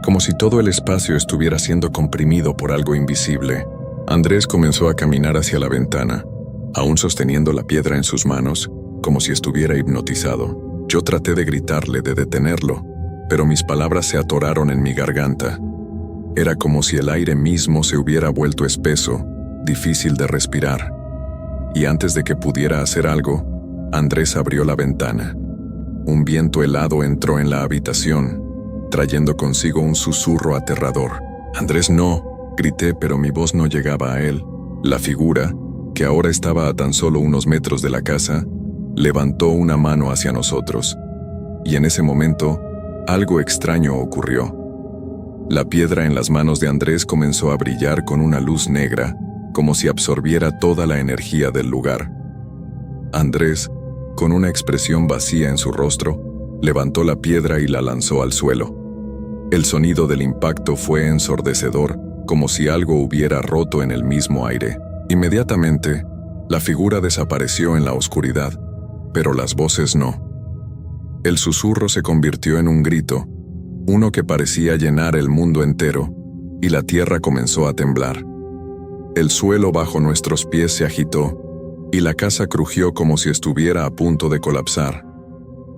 como si todo el espacio estuviera siendo comprimido por algo invisible. Andrés comenzó a caminar hacia la ventana, aún sosteniendo la piedra en sus manos, como si estuviera hipnotizado. Yo traté de gritarle, de detenerlo, pero mis palabras se atoraron en mi garganta. Era como si el aire mismo se hubiera vuelto espeso, difícil de respirar. Y antes de que pudiera hacer algo, Andrés abrió la ventana. Un viento helado entró en la habitación, trayendo consigo un susurro aterrador. «Andrés, no», grité, pero mi voz no llegaba a él. La figura, que ahora estaba a tan solo unos metros de la casa, levantó una mano hacia nosotros. Y en ese momento, algo extraño ocurrió. La piedra en las manos de Andrés comenzó a brillar con una luz negra, como si absorbiera toda la energía del lugar. Andrés, con una expresión vacía en su rostro, levantó la piedra y la lanzó al suelo. El sonido del impacto fue ensordecedor, como si algo hubiera roto en el mismo aire. Inmediatamente, la figura desapareció en la oscuridad, pero las voces no. El susurro se convirtió en un grito, uno que parecía llenar el mundo entero, y la tierra comenzó a temblar. El suelo bajo nuestros pies se agitó, y la casa crujió como si estuviera a punto de colapsar.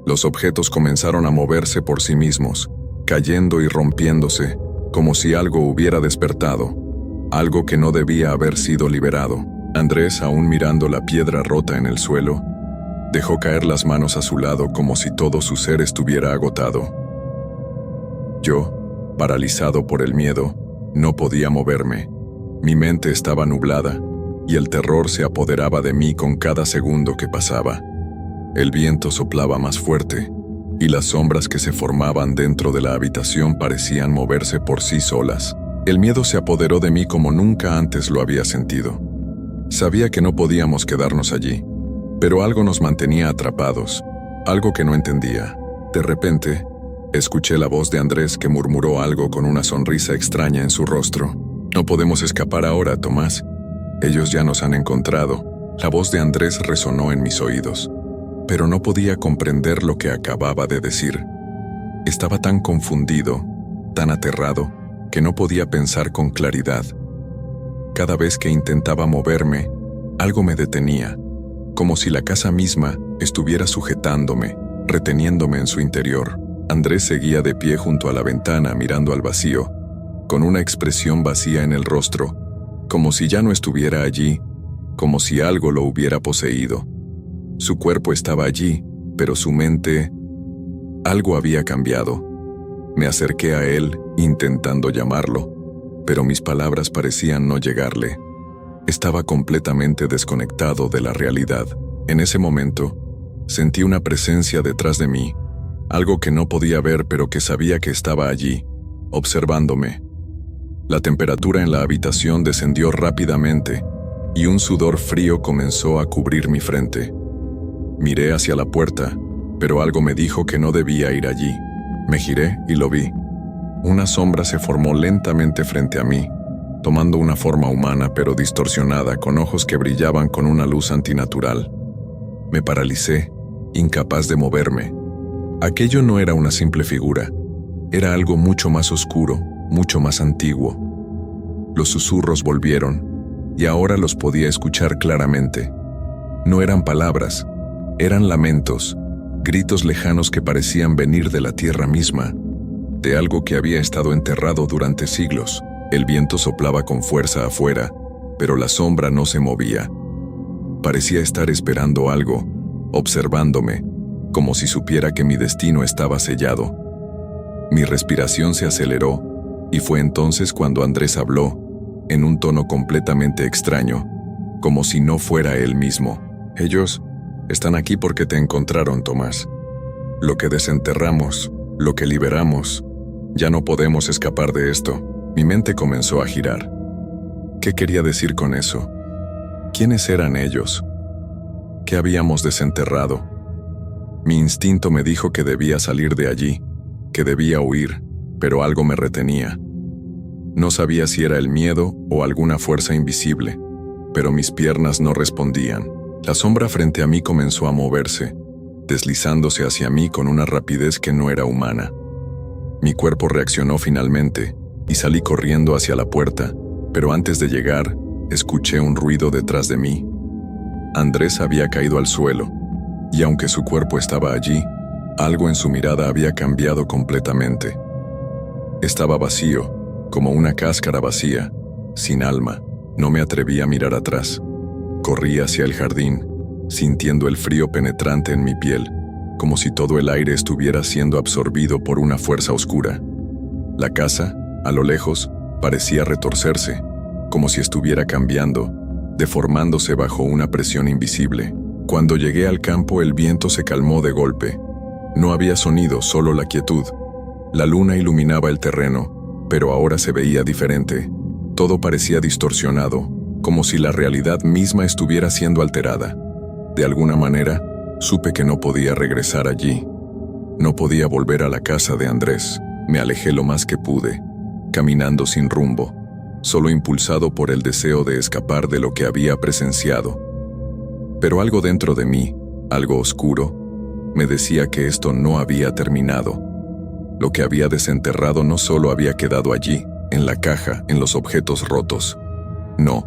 Los objetos comenzaron a moverse por sí mismos, cayendo y rompiéndose, como si algo hubiera despertado, algo que no debía haber sido liberado. Andrés, aún mirando la piedra rota en el suelo, dejó caer las manos a su lado como si todo su ser estuviera agotado. Yo, paralizado por el miedo, no podía moverme. Mi mente estaba nublada, y el terror se apoderaba de mí con cada segundo que pasaba. El viento soplaba más fuerte, y las sombras que se formaban dentro de la habitación parecían moverse por sí solas. El miedo se apoderó de mí como nunca antes lo había sentido. Sabía que no podíamos quedarnos allí, pero algo nos mantenía atrapados, algo que no entendía. De repente, escuché la voz de Andrés que murmuró algo con una sonrisa extraña en su rostro. «No podemos escapar ahora, Tomás. Ellos ya nos han encontrado». La voz de Andrés resonó en mis oídos, pero no podía comprender lo que acababa de decir. Estaba tan confundido, tan aterrado, que no podía pensar con claridad. Cada vez que intentaba moverme, algo me detenía, como si la casa misma estuviera sujetándome, reteniéndome en su interior. Andrés seguía de pie junto a la ventana mirando al vacío, con una expresión vacía en el rostro, como si ya no estuviera allí, como si algo lo hubiera poseído. Su cuerpo estaba allí, pero su mente... Algo había cambiado. Me acerqué a él, intentando llamarlo, pero mis palabras parecían no llegarle. Estaba completamente desconectado de la realidad. En ese momento, sentí una presencia detrás de mí, algo que no podía ver pero que sabía que estaba allí, observándome. La temperatura en la habitación descendió rápidamente, y un sudor frío comenzó a cubrir mi frente. Miré hacia la puerta, pero algo me dijo que no debía ir allí. Me giré y lo vi. Una sombra se formó lentamente frente a mí, tomando una forma humana pero distorsionada, con ojos que brillaban con una luz antinatural. Me paralicé, incapaz de moverme. Aquello no era una simple figura, era algo mucho más oscuro, mucho más antiguo. Los susurros volvieron, y ahora los podía escuchar claramente. No eran palabras, eran lamentos, gritos lejanos que parecían venir de la tierra misma, de algo que había estado enterrado durante siglos. El viento soplaba con fuerza afuera, pero la sombra no se movía. Parecía estar esperando algo, observándome, como si supiera que mi destino estaba sellado. Mi respiración se aceleró, y fue entonces cuando Andrés habló, en un tono completamente extraño, como si no fuera él mismo. «Ellos están aquí porque te encontraron, Tomás. Lo que desenterramos, lo que liberamos, ya no podemos escapar de esto». Mi mente comenzó a girar. ¿Qué quería decir con eso? ¿Quiénes eran ellos? que habíamos desenterrado. Mi instinto me dijo que debía salir de allí, que debía huir, pero algo me retenía. No sabía si era el miedo o alguna fuerza invisible, pero mis piernas no respondían. La sombra frente a mí comenzó a moverse, deslizándose hacia mí con una rapidez que no era humana. Mi cuerpo reaccionó finalmente y salí corriendo hacia la puerta, pero antes de llegar, escuché un ruido detrás de mí. Andrés había caído al suelo, y aunque su cuerpo estaba allí, algo en su mirada había cambiado completamente. Estaba vacío, como una cáscara vacía, sin alma. No me atreví a mirar atrás. Corrí hacia el jardín, sintiendo el frío penetrante en mi piel, como si todo el aire estuviera siendo absorbido por una fuerza oscura. La casa, a lo lejos, parecía retorcerse, como si estuviera cambiando, deformándose bajo una presión invisible. Cuando llegué al campo, el viento se calmó de golpe. No había sonido, solo la quietud. La luna iluminaba el terreno, pero ahora se veía diferente. Todo parecía distorsionado, como si la realidad misma estuviera siendo alterada. De alguna manera, supe que no podía regresar allí. No podía volver a la casa de Andrés. Me alejé lo más que pude, caminando sin rumbo, solo impulsado por el deseo de escapar de lo que había presenciado. Pero algo dentro de mí, algo oscuro, me decía que esto no había terminado. Lo que había desenterrado no solo había quedado allí, en la caja, en los objetos rotos. No,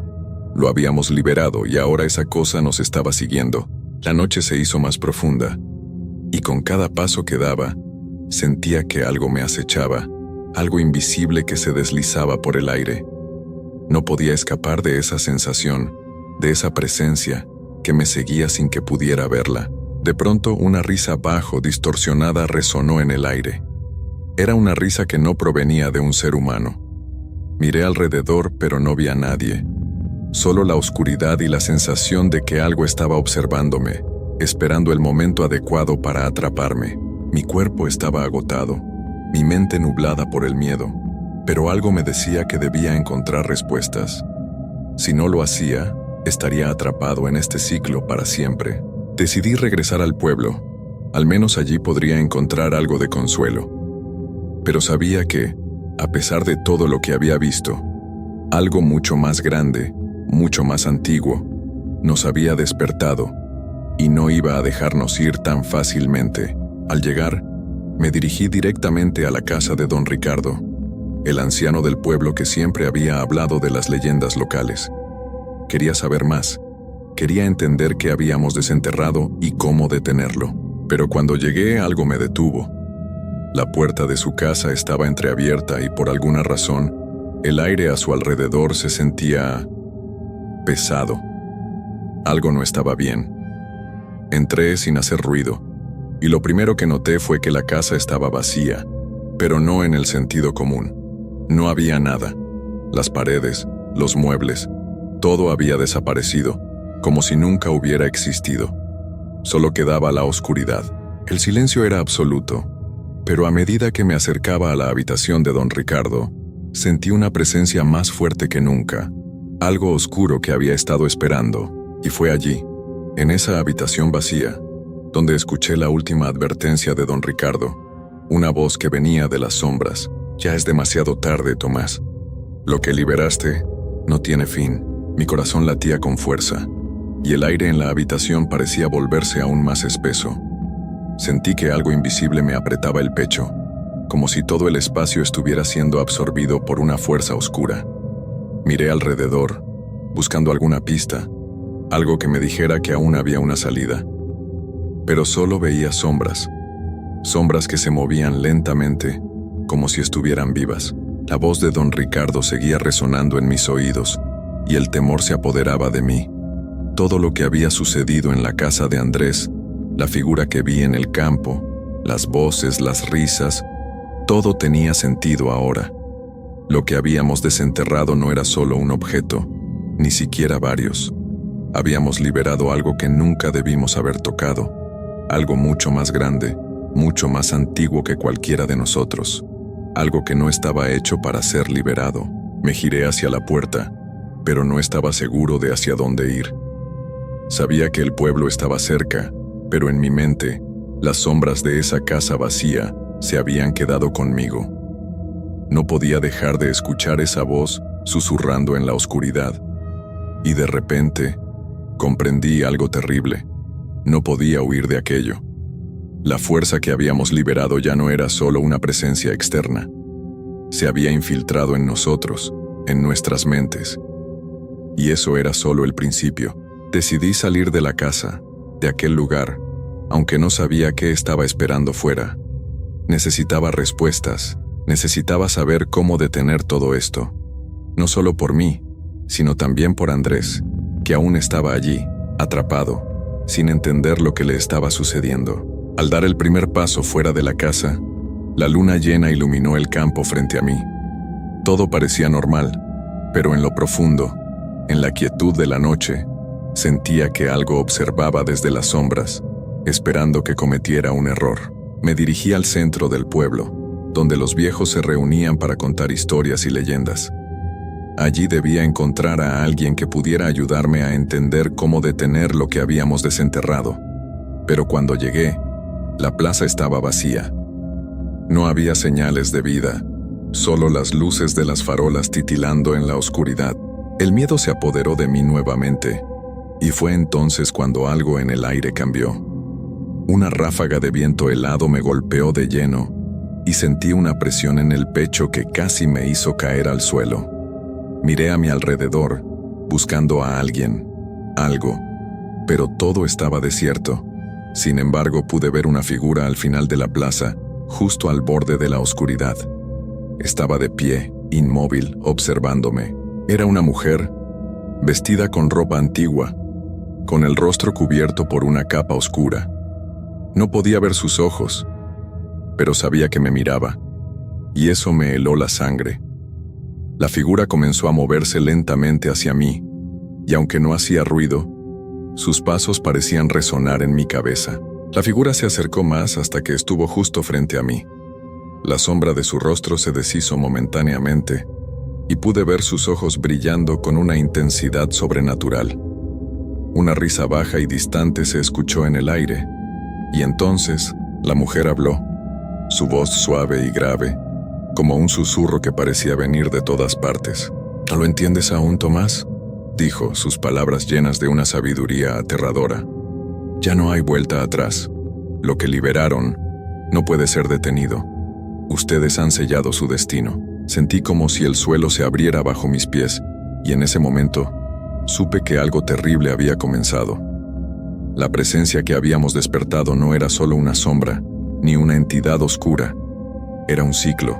lo habíamos liberado y ahora esa cosa nos estaba siguiendo. La noche se hizo más profunda, y con cada paso que daba, sentía que algo me acechaba, algo invisible que se deslizaba por el aire. No podía escapar de esa sensación, de esa presencia, que me seguía sin que pudiera verla. De pronto, una risa bajo, distorsionada, resonó en el aire. Era una risa que no provenía de un ser humano. Miré alrededor, pero no vi a nadie. Solo la oscuridad y la sensación de que algo estaba observándome, esperando el momento adecuado para atraparme. Mi cuerpo estaba agotado, mi mente nublada por el miedo, pero algo me decía que debía encontrar respuestas. Si no lo hacía, estaría atrapado en este ciclo para siempre. Decidí regresar al pueblo. Al menos allí podría encontrar algo de consuelo. Pero sabía que, a pesar de todo lo que había visto, algo mucho más grande, mucho más antiguo, nos había despertado y no iba a dejarnos ir tan fácilmente. Al llegar, me dirigí directamente a la casa de don Ricardo, el anciano del pueblo que siempre había hablado de las leyendas locales. Quería saber más, quería entender qué habíamos desenterrado y cómo detenerlo. Pero cuando llegué, algo me detuvo. La puerta de su casa estaba entreabierta y por alguna razón, el aire a su alrededor se sentía pesado. Algo no estaba bien. Entré sin hacer ruido, y lo primero que noté fue que la casa estaba vacía, pero no en el sentido común. No había nada. Las paredes, los muebles, todo había desaparecido, como si nunca hubiera existido. Solo quedaba la oscuridad. El silencio era absoluto, pero a medida que me acercaba a la habitación de don Ricardo, sentí una presencia más fuerte que nunca, algo oscuro que había estado esperando, y fue allí, en esa habitación vacía, donde escuché la última advertencia de don Ricardo, una voz que venía de las sombras. Ya es demasiado tarde, Tomás. Lo que liberaste no tiene fin. Mi corazón latía con fuerza, y el aire en la habitación parecía volverse aún más espeso. Sentí que algo invisible me apretaba el pecho, como si todo el espacio estuviera siendo absorbido por una fuerza oscura. Miré alrededor, buscando alguna pista, algo que me dijera que aún había una salida. Pero solo veía sombras, sombras que se movían lentamente, como si estuvieran vivas. La voz de don Ricardo seguía resonando en mis oídos, y el temor se apoderaba de mí. Todo lo que había sucedido en la casa de Andrés, la figura que vi en el campo, las voces, las risas, todo tenía sentido ahora. Lo que habíamos desenterrado no era solo un objeto, ni siquiera varios. Habíamos liberado algo que nunca debimos haber tocado, algo mucho más grande, mucho más antiguo que cualquiera de nosotros, algo que no estaba hecho para ser liberado. Me giré hacia la puerta, pero no estaba seguro de hacia dónde ir. Sabía que el pueblo estaba cerca, pero en mi mente, las sombras de esa casa vacía se habían quedado conmigo. No podía dejar de escuchar esa voz susurrando en la oscuridad. Y de repente, comprendí algo terrible. No podía huir de aquello. La fuerza que habíamos liberado ya no era solo una presencia externa. Se había infiltrado en nosotros, en nuestras mentes. Y eso era solo el principio. Decidí salir de la casa, de aquel lugar, aunque no sabía qué estaba esperando fuera. Necesitaba respuestas, necesitaba saber cómo detener todo esto. No solo por mí, sino también por Andrés, que aún estaba allí, atrapado, sin entender lo que le estaba sucediendo. Al dar el primer paso fuera de la casa, la luna llena iluminó el campo frente a mí. Todo parecía normal, pero en lo profundo, en la quietud de la noche, sentía que algo observaba desde las sombras, esperando que cometiera un error. Me dirigí al centro del pueblo, donde los viejos se reunían para contar historias y leyendas. Allí debía encontrar a alguien que pudiera ayudarme a entender cómo detener lo que habíamos desenterrado. Pero cuando llegué, la plaza estaba vacía. No había señales de vida, solo las luces de las farolas titilando en la oscuridad. El miedo se apoderó de mí nuevamente, y fue entonces cuando algo en el aire cambió. Una ráfaga de viento helado me golpeó de lleno, y sentí una presión en el pecho que casi me hizo caer al suelo. Miré a mi alrededor, buscando a alguien, algo, pero todo estaba desierto. Sin embargo, pude ver una figura al final de la plaza, justo al borde de la oscuridad. Estaba de pie, inmóvil, observándome. Era una mujer, vestida con ropa antigua, con el rostro cubierto por una capa oscura. No podía ver sus ojos, pero sabía que me miraba, y eso me heló la sangre. La figura comenzó a moverse lentamente hacia mí, y aunque no hacía ruido, sus pasos parecían resonar en mi cabeza. La figura se acercó más hasta que estuvo justo frente a mí. La sombra de su rostro se deshizo momentáneamente, y pude ver sus ojos brillando con una intensidad sobrenatural. Una risa baja y distante se escuchó en el aire, y entonces la mujer habló, su voz suave y grave, como un susurro que parecía venir de todas partes. ¿No lo entiendes aún, Tomás?, dijo, sus palabras llenas de una sabiduría aterradora. Ya no hay vuelta atrás. Lo que liberaron no puede ser detenido. Ustedes han sellado su destino. Sentí como si el suelo se abriera bajo mis pies, y en ese momento supe que algo terrible había comenzado. La presencia que habíamos despertado no era solo una sombra, ni una entidad oscura. Era un ciclo,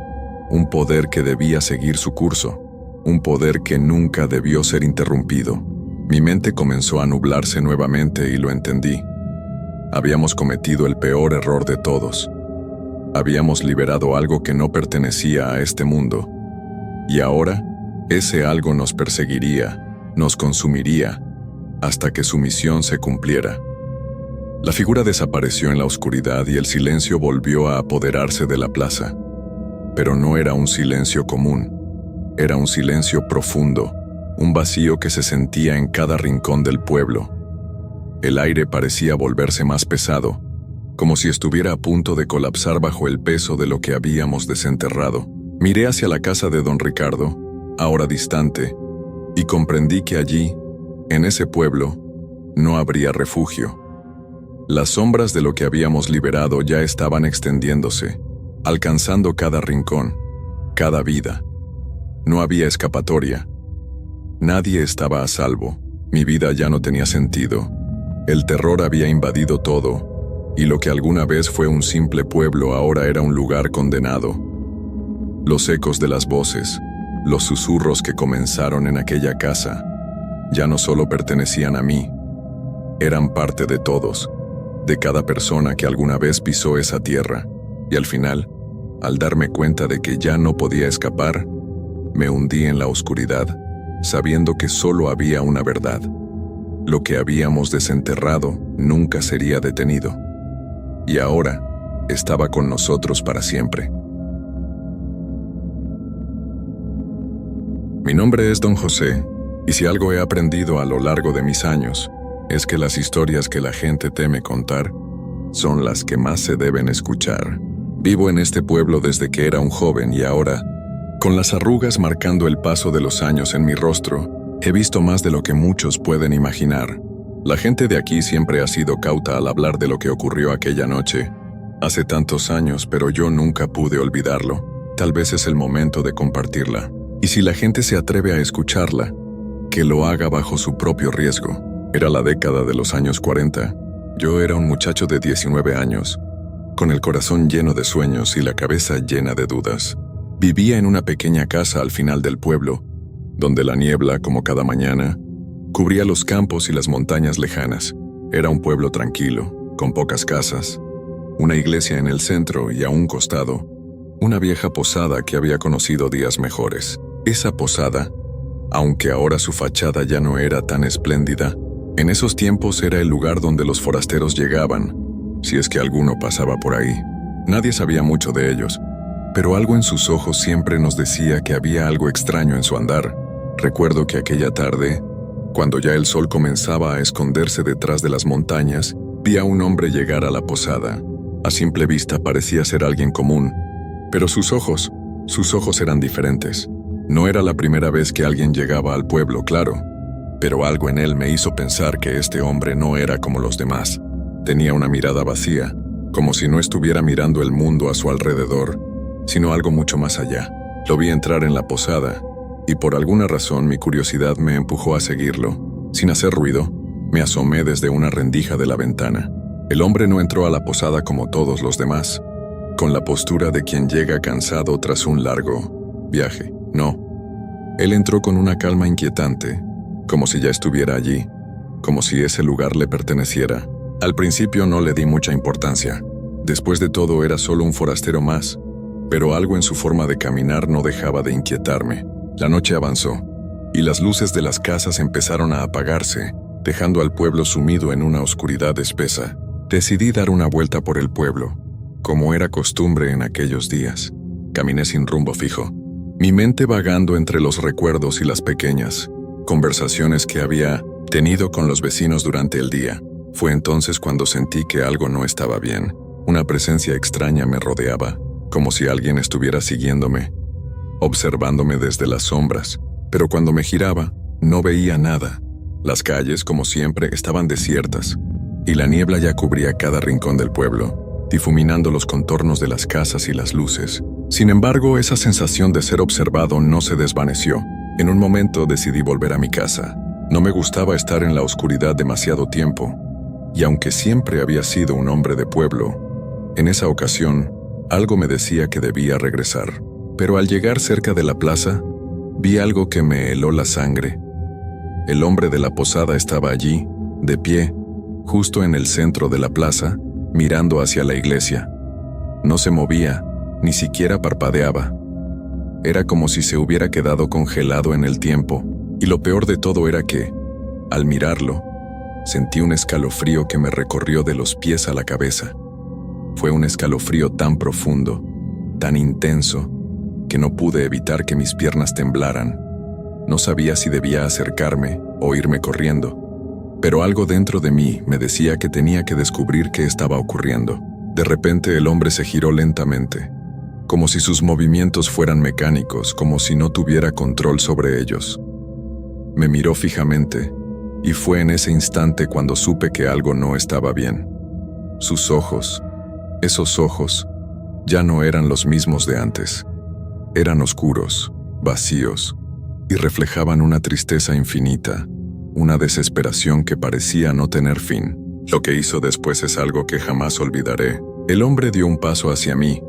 un poder que debía seguir su curso, un poder que nunca debió ser interrumpido. Mi mente comenzó a nublarse nuevamente y lo entendí. Habíamos cometido el peor error de todos. Habíamos liberado algo que no pertenecía a este mundo. Y ahora, ese algo nos perseguiría, nos consumiría, hasta que su misión se cumpliera. La figura desapareció en la oscuridad y el silencio volvió a apoderarse de la plaza. Pero no era un silencio común. Era un silencio profundo, un vacío que se sentía en cada rincón del pueblo. El aire parecía volverse más pesado, como si estuviera a punto de colapsar bajo el peso de lo que habíamos desenterrado. Miré hacia la casa de don Ricardo, ahora distante, y comprendí que allí, en ese pueblo, no habría refugio. Las sombras de lo que habíamos liberado ya estaban extendiéndose, alcanzando cada rincón, cada vida. No había escapatoria. Nadie estaba a salvo. Mi vida ya no tenía sentido. El terror había invadido todo, y lo que alguna vez fue un simple pueblo ahora era un lugar condenado. Los ecos de las voces, los susurros que comenzaron en aquella casa, ya no solo pertenecían a mí, eran parte de todos, de cada persona que alguna vez pisó esa tierra, y al final, al darme cuenta de que ya no podía escapar, me hundí en la oscuridad, sabiendo que solo había una verdad. Lo que habíamos desenterrado nunca sería detenido. Y ahora estaba con nosotros para siempre. Mi nombre es Don José, y si algo he aprendido a lo largo de mis años, es que las historias que la gente teme contar son las que más se deben escuchar. Vivo en este pueblo desde que era un joven y ahora, con las arrugas marcando el paso de los años en mi rostro, he visto más de lo que muchos pueden imaginar. La gente de aquí siempre ha sido cauta al hablar de lo que ocurrió aquella noche. Hace tantos años, pero yo nunca pude olvidarlo. Tal vez es el momento de compartirla. Y si la gente se atreve a escucharla, que lo haga bajo su propio riesgo. Era la década de los años 40. Yo era un muchacho de 19 años, con el corazón lleno de sueños y la cabeza llena de dudas. Vivía en una pequeña casa al final del pueblo, donde la niebla, como cada mañana, cubría los campos y las montañas lejanas. Era un pueblo tranquilo, con pocas casas, una iglesia en el centro y a un costado, una vieja posada que había conocido días mejores. Esa posada, aunque ahora su fachada ya no era tan espléndida, en esos tiempos era el lugar donde los forasteros llegaban, si es que alguno pasaba por ahí. Nadie sabía mucho de ellos, pero algo en sus ojos siempre nos decía que había algo extraño en su andar. Recuerdo que aquella tarde, cuando ya el sol comenzaba a esconderse detrás de las montañas, vi a un hombre llegar a la posada. A simple vista parecía ser alguien común, pero sus ojos eran diferentes. No era la primera vez que alguien llegaba al pueblo, claro, pero algo en él me hizo pensar que este hombre no era como los demás. Tenía una mirada vacía, como si no estuviera mirando el mundo a su alrededor, sino algo mucho más allá. Lo vi entrar en la posada, y por alguna razón mi curiosidad me empujó a seguirlo. Sin hacer ruido, me asomé desde una rendija de la ventana. El hombre no entró a la posada como todos los demás, con la postura de quien llega cansado tras un largo viaje. No. Él entró con una calma inquietante, como si ya estuviera allí, como si ese lugar le perteneciera. Al principio no le di mucha importancia. Después de todo era solo un forastero más, pero algo en su forma de caminar no dejaba de inquietarme. La noche avanzó, y las luces de las casas empezaron a apagarse, dejando al pueblo sumido en una oscuridad espesa. Decidí dar una vuelta por el pueblo, como era costumbre en aquellos días. Caminé sin rumbo fijo, mi mente vagando entre los recuerdos y las pequeñas conversaciones que había tenido con los vecinos durante el día. Fue entonces cuando sentí que algo no estaba bien. Una presencia extraña me rodeaba, como si alguien estuviera siguiéndome, observándome desde las sombras, pero cuando me giraba, no veía nada. Las calles, como siempre, estaban desiertas, y la niebla ya cubría cada rincón del pueblo, difuminando los contornos de las casas y las luces. Sin embargo, esa sensación de ser observado no se desvaneció. En un momento decidí volver a mi casa. No me gustaba estar en la oscuridad demasiado tiempo, y aunque siempre había sido un hombre de pueblo, en esa ocasión, algo me decía que debía regresar. Pero al llegar cerca de la plaza, vi algo que me heló la sangre. El hombre de la posada estaba allí, de pie, justo en el centro de la plaza, mirando hacia la iglesia. No se movía, ni siquiera parpadeaba. Era como si se hubiera quedado congelado en el tiempo, y lo peor de todo era que, al mirarlo, sentí un escalofrío que me recorrió de los pies a la cabeza. Fue un escalofrío tan profundo, tan intenso, que no pude evitar que mis piernas temblaran. No sabía si debía acercarme o irme corriendo, pero algo dentro de mí me decía que tenía que descubrir qué estaba ocurriendo. De repente el hombre se giró lentamente, como si sus movimientos fueran mecánicos, como si no tuviera control sobre ellos. Me miró fijamente, y fue en ese instante cuando supe que algo no estaba bien. Sus ojos, esos ojos, ya no eran los mismos de antes. Eran oscuros, vacíos, y reflejaban una tristeza infinita, una desesperación que parecía no tener fin. Lo que hizo después es algo que jamás olvidaré. El hombre dio un paso hacia mí,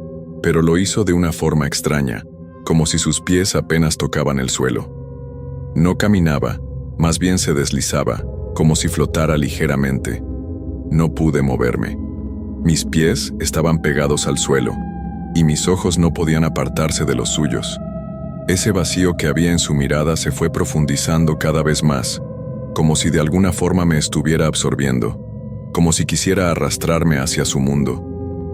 pero lo hizo de una forma extraña, como si sus pies apenas tocaban el suelo. No caminaba, más bien se deslizaba, como si flotara ligeramente. No pude moverme. Mis pies estaban pegados al suelo, y mis ojos no podían apartarse de los suyos. Ese vacío que había en su mirada se fue profundizando cada vez más, como si de alguna forma me estuviera absorbiendo, como si quisiera arrastrarme hacia su mundo,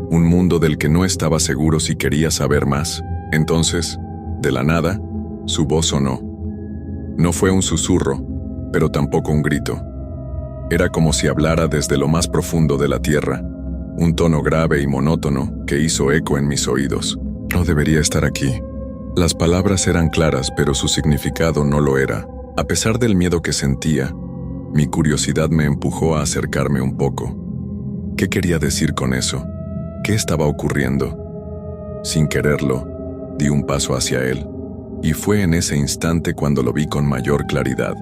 un mundo del que no estaba seguro si quería saber más. Entonces, de la nada, su voz sonó. No fue un susurro, pero tampoco un grito. Era como si hablara desde lo más profundo de la tierra, un tono grave y monótono que hizo eco en mis oídos. No debería estar aquí. Las palabras eran claras, pero su significado no lo era. A pesar del miedo que sentía, mi curiosidad me empujó a acercarme un poco. ¿Qué quería decir con eso? ¿Qué estaba ocurriendo? Sin quererlo, di un paso hacia él, y fue en ese instante cuando lo vi con mayor claridad.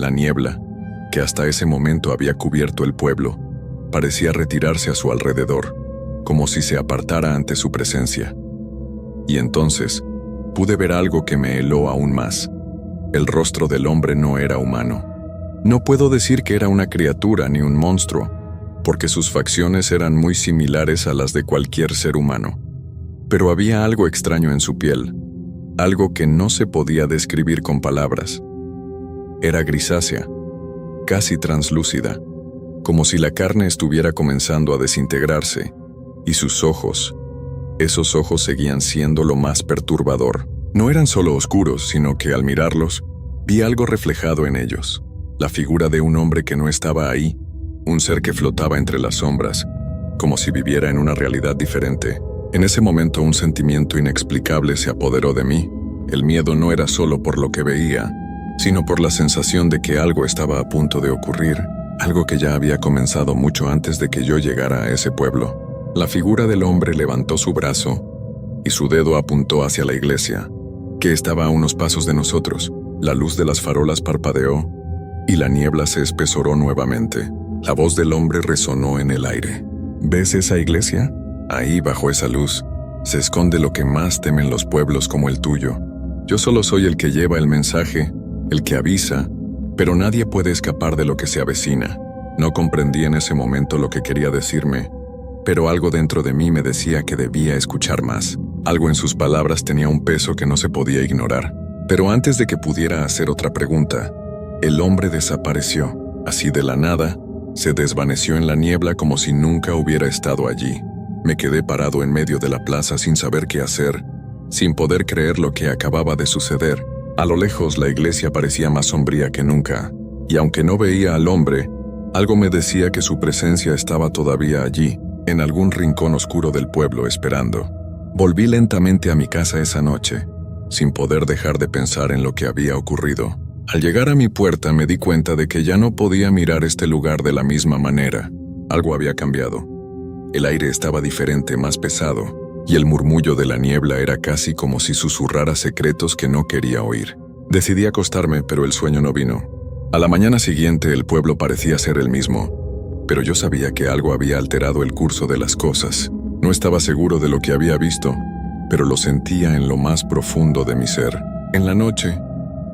La niebla, que hasta ese momento había cubierto el pueblo, parecía retirarse a su alrededor, como si se apartara ante su presencia. Y entonces, pude ver algo que me heló aún más. El rostro del hombre no era humano. No puedo decir que era una criatura ni un monstruo, porque sus facciones eran muy similares a las de cualquier ser humano. Pero había algo extraño en su piel, algo que no se podía describir con palabras. Era grisácea, casi translúcida, como si la carne estuviera comenzando a desintegrarse, y sus ojos, esos ojos seguían siendo lo más perturbador. No eran solo oscuros, sino que al mirarlos, vi algo reflejado en ellos. La figura de un hombre que no estaba ahí, un ser que flotaba entre las sombras, como si viviera en una realidad diferente. En ese momento un sentimiento inexplicable se apoderó de mí. El miedo no era solo por lo que veía, sino por la sensación de que algo estaba a punto de ocurrir, algo que ya había comenzado mucho antes de que yo llegara a ese pueblo. La figura del hombre levantó su brazo y su dedo apuntó hacia la iglesia, que estaba a unos pasos de nosotros. La luz de las farolas parpadeó y la niebla se espesoró nuevamente. La voz del hombre resonó en el aire. ¿Ves esa iglesia? Ahí, bajo esa luz, se esconde lo que más temen los pueblos como el tuyo. Yo solo soy el que lleva el mensaje, el que avisa, pero nadie puede escapar de lo que se avecina. No comprendí en ese momento lo que quería decirme, pero algo dentro de mí me decía que debía escuchar más. Algo en sus palabras tenía un peso que no se podía ignorar. Pero antes de que pudiera hacer otra pregunta, el hombre desapareció. Así de la nada, se desvaneció en la niebla como si nunca hubiera estado allí. Me quedé parado en medio de la plaza sin saber qué hacer, sin poder creer lo que acababa de suceder. A lo lejos la iglesia parecía más sombría que nunca, y aunque no veía al hombre, algo me decía que su presencia estaba todavía allí, en algún rincón oscuro del pueblo esperando. Volví lentamente a mi casa esa noche, sin poder dejar de pensar en lo que había ocurrido. Al llegar a mi puerta me di cuenta de que ya no podía mirar este lugar de la misma manera. Algo había cambiado. El aire estaba diferente, más pesado, y el murmullo de la niebla era casi como si susurrara secretos que no quería oír. Decidí acostarme, pero el sueño no vino. A la mañana siguiente el pueblo parecía ser el mismo, pero yo sabía que algo había alterado el curso de las cosas. No estaba seguro de lo que había visto, pero lo sentía en lo más profundo de mi ser. En la noche,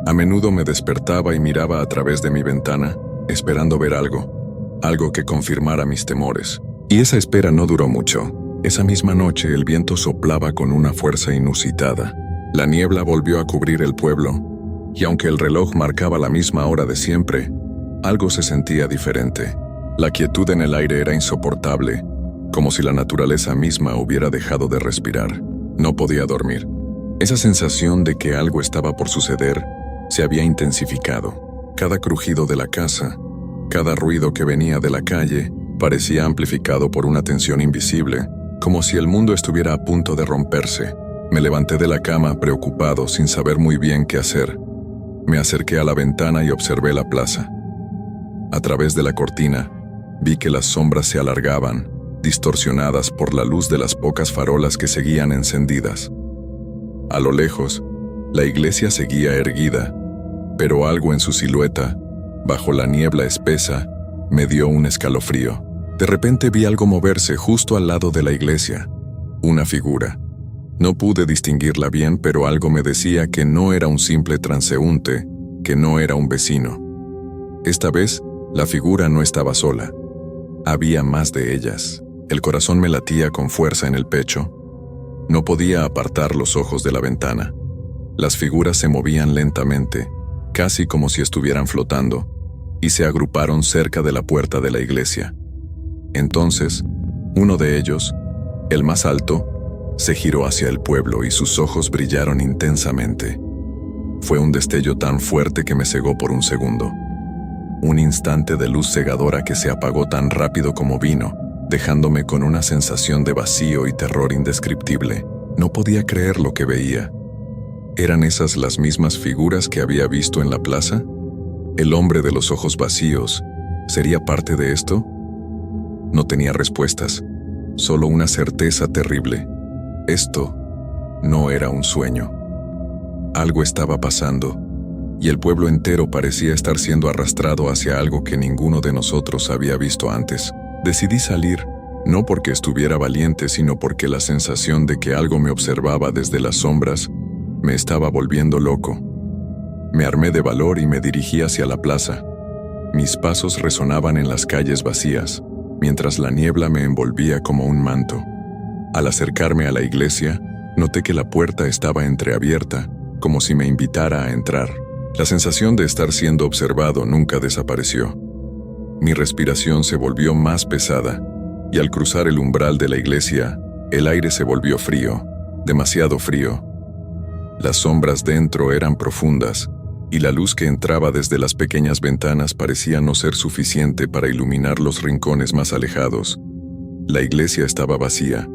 a menudo me despertaba y miraba a través de mi ventana, esperando ver algo que confirmara mis temores. Y esa espera no duró mucho. Esa misma noche el viento soplaba con una fuerza inusitada. La niebla volvió a cubrir el pueblo, y aunque el reloj marcaba la misma hora de siempre, algo se sentía diferente. La quietud en el aire era insoportable, como si la naturaleza misma hubiera dejado de respirar. No podía dormir. Esa sensación de que algo estaba por suceder se había intensificado. Cada crujido de la casa, cada ruido que venía de la calle, parecía amplificado por una tensión invisible, como si el mundo estuviera a punto de romperse. Me levanté de la cama preocupado, sin saber muy bien qué hacer. Me acerqué a la ventana y observé la plaza. A través de la cortina, vi que las sombras se alargaban, distorsionadas por la luz de las pocas farolas que seguían encendidas. A lo lejos, la iglesia seguía erguida, pero algo en su silueta, bajo la niebla espesa, me dio un escalofrío. De repente vi algo moverse justo al lado de la iglesia, una figura. No pude distinguirla bien, pero algo me decía que no era un simple transeúnte, que no era un vecino. Esta vez, la figura no estaba sola. Había más de ellas. El corazón me latía con fuerza en el pecho. No podía apartar los ojos de la ventana. Las figuras se movían lentamente, casi como si estuvieran flotando, y se agruparon cerca de la puerta de la iglesia. Entonces, uno de ellos, el más alto, se giró hacia el pueblo y sus ojos brillaron intensamente. Fue un destello tan fuerte que me cegó por un segundo. Un instante de luz cegadora que se apagó tan rápido como vino, dejándome con una sensación de vacío y terror indescriptible. No podía creer lo que veía. ¿Eran esas las mismas figuras que había visto en la plaza? ¿El hombre de los ojos vacíos sería parte de esto? No tenía respuestas, solo una certeza terrible. Esto no era un sueño. Algo estaba pasando, y el pueblo entero parecía estar siendo arrastrado hacia algo que ninguno de nosotros había visto antes. Decidí salir, no porque estuviera valiente, sino porque la sensación de que algo me observaba desde las sombras me estaba volviendo loco. Me armé de valor y me dirigí hacia la plaza. Mis pasos resonaban en las calles vacías, mientras la niebla me envolvía como un manto. Al acercarme a la iglesia, noté que la puerta estaba entreabierta, como si me invitara a entrar. La sensación de estar siendo observado nunca desapareció. Mi respiración se volvió más pesada, y al cruzar el umbral de la iglesia, el aire se volvió frío, demasiado frío. Las sombras dentro eran profundas, y la luz que entraba desde las pequeñas ventanas parecía no ser suficiente para iluminar los rincones más alejados. La iglesia estaba vacía,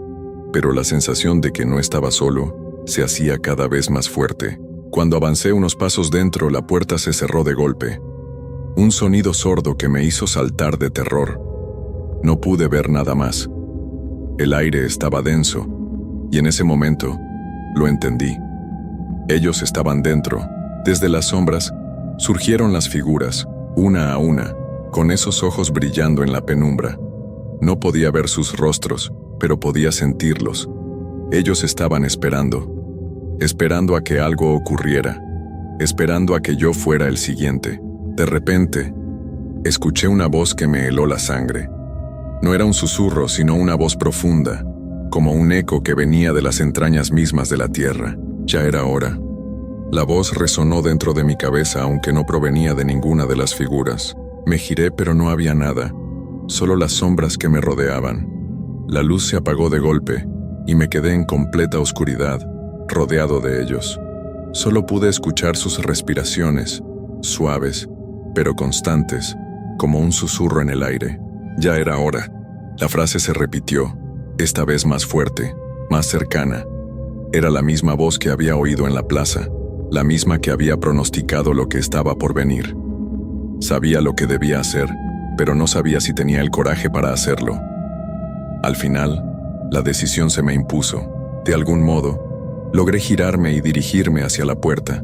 pero la sensación de que no estaba solo se hacía cada vez más fuerte. Cuando avancé unos pasos dentro, la puerta se cerró de golpe. Un sonido sordo que me hizo saltar de terror. No pude ver nada más. El aire estaba denso, y en ese momento lo entendí. Ellos estaban dentro. Desde las sombras surgieron las figuras, una a una, con esos ojos brillando en la penumbra. No podía ver sus rostros, pero podía sentirlos. Ellos estaban esperando a que algo ocurriera, esperando a que yo fuera el siguiente. De repente, escuché una voz que me heló la sangre. No era un susurro, sino una voz profunda, como un eco que venía de las entrañas mismas de la tierra. Ya era hora. La voz resonó dentro de mi cabeza, aunque no provenía de ninguna de las figuras. Me giré, pero no había nada, solo las sombras que me rodeaban. La luz se apagó de golpe, y me quedé en completa oscuridad, rodeado de ellos. Solo pude escuchar sus respiraciones, suaves, pero constantes, como un susurro en el aire. Ya era hora. La frase se repitió, esta vez más fuerte, más cercana. Era la misma voz que había oído en la plaza, la misma que había pronosticado lo que estaba por venir. Sabía lo que debía hacer, pero no sabía si tenía el coraje para hacerlo. Al final, la decisión se me impuso. De algún modo, logré girarme y dirigirme hacia la puerta.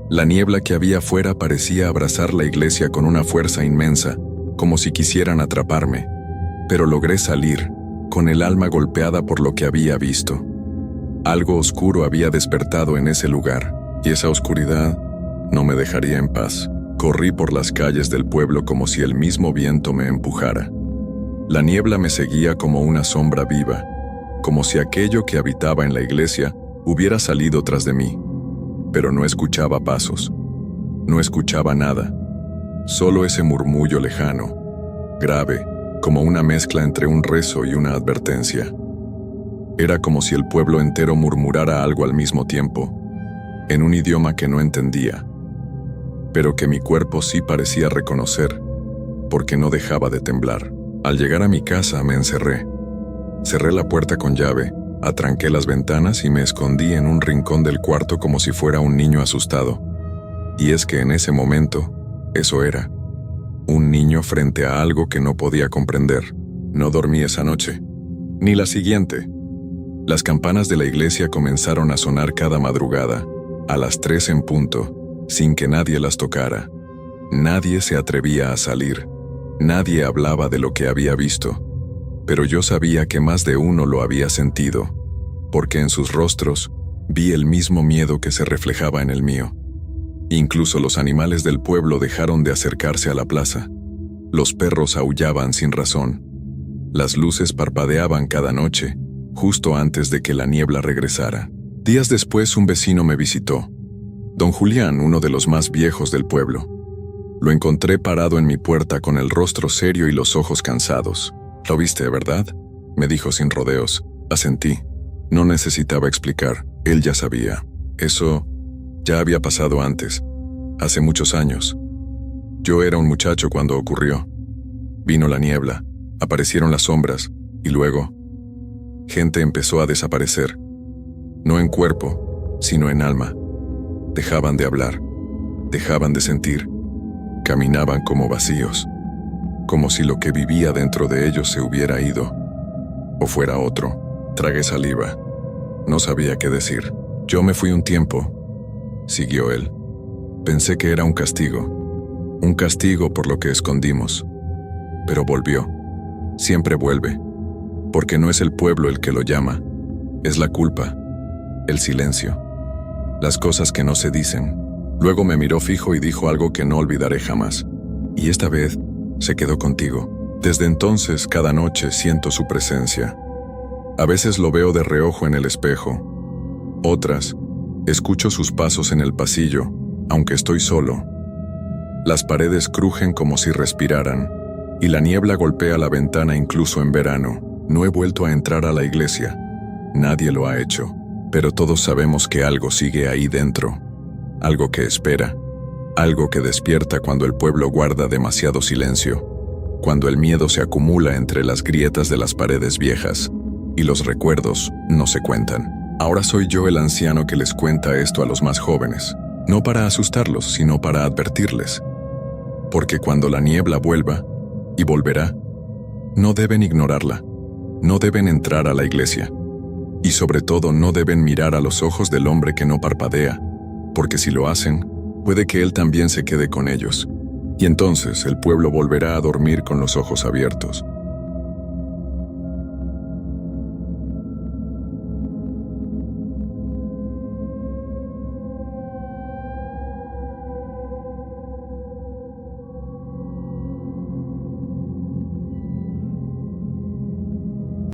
La niebla que había afuera parecía abrazar la iglesia con una fuerza inmensa, como si quisieran atraparme. Pero logré salir, con el alma golpeada por lo que había visto. Algo oscuro había despertado en ese lugar, y esa oscuridad no me dejaría en paz. Corrí por las calles del pueblo como si el mismo viento me empujara. La niebla me seguía como una sombra viva, como si aquello que habitaba en la iglesia hubiera salido tras de mí. Pero no escuchaba pasos. No escuchaba nada. Solo ese murmullo lejano, grave, como una mezcla entre un rezo y una advertencia. Era como si el pueblo entero murmurara algo al mismo tiempo, en un idioma que no entendía, pero que mi cuerpo sí parecía reconocer, porque no dejaba de temblar. Al llegar a mi casa me encerré. Cerré la puerta con llave, atranqué las ventanas y me escondí en un rincón del cuarto como si fuera un niño asustado. Y es que en ese momento, eso era, un niño frente a algo que no podía comprender. No dormí esa noche, ni la siguiente. Las campanas de la iglesia comenzaron a sonar cada madrugada, a las 3 en punto, sin que nadie las tocara. Nadie se atrevía a salir, nadie hablaba de lo que había visto. Pero yo sabía que más de uno lo había sentido, porque en sus rostros vi el mismo miedo que se reflejaba en el mío. Incluso los animales del pueblo dejaron de acercarse a la plaza. Los perros aullaban sin razón. Las luces parpadeaban cada noche, justo antes de que la niebla regresara. Días después un vecino me visitó, don Julián, uno de los más viejos del pueblo. Lo encontré parado en mi puerta con el rostro serio y los ojos cansados. «¿Lo viste, verdad?», me dijo sin rodeos. Asentí. No necesitaba explicar, él ya sabía. Eso ya había pasado antes, hace muchos años. Yo era un muchacho cuando ocurrió. Vino la niebla, aparecieron las sombras, y luego, gente empezó a desaparecer. No en cuerpo, sino en alma. Dejaban de hablar, dejaban de sentir, caminaban como vacíos, como si lo que vivía dentro de ellos se hubiera ido, o fuera otro. Tragué saliva. No sabía qué decir. Yo me fui un tiempo, siguió él. Pensé que era un castigo por lo que escondimos. Pero volvió. Siempre vuelve, porque no es el pueblo el que lo llama, es la culpa, el silencio, las cosas que no se dicen. Luego me miró fijo y dijo algo que no olvidaré jamás. Y esta vez se quedó contigo. Desde entonces, cada noche siento su presencia. A veces lo veo de reojo en el espejo. Otras, escucho sus pasos en el pasillo, aunque estoy solo. Las paredes crujen como si respiraran, y la niebla golpea la ventana incluso en verano. No he vuelto a entrar a la iglesia. Nadie lo ha hecho, pero todos sabemos que algo sigue ahí dentro. Algo que espera. Algo que despierta cuando el pueblo guarda demasiado silencio. Cuando el miedo se acumula entre las grietas de las paredes viejas, y los recuerdos no se cuentan. Ahora soy yo el anciano que les cuenta esto a los más jóvenes. No para asustarlos, sino para advertirles. Porque cuando la niebla vuelva, y volverá, no deben ignorarla, no deben entrar a la iglesia, y sobre todo no deben mirar a los ojos del hombre que no parpadea, porque si lo hacen, puede que él también se quede con ellos, y entonces el pueblo volverá a dormir con los ojos abiertos.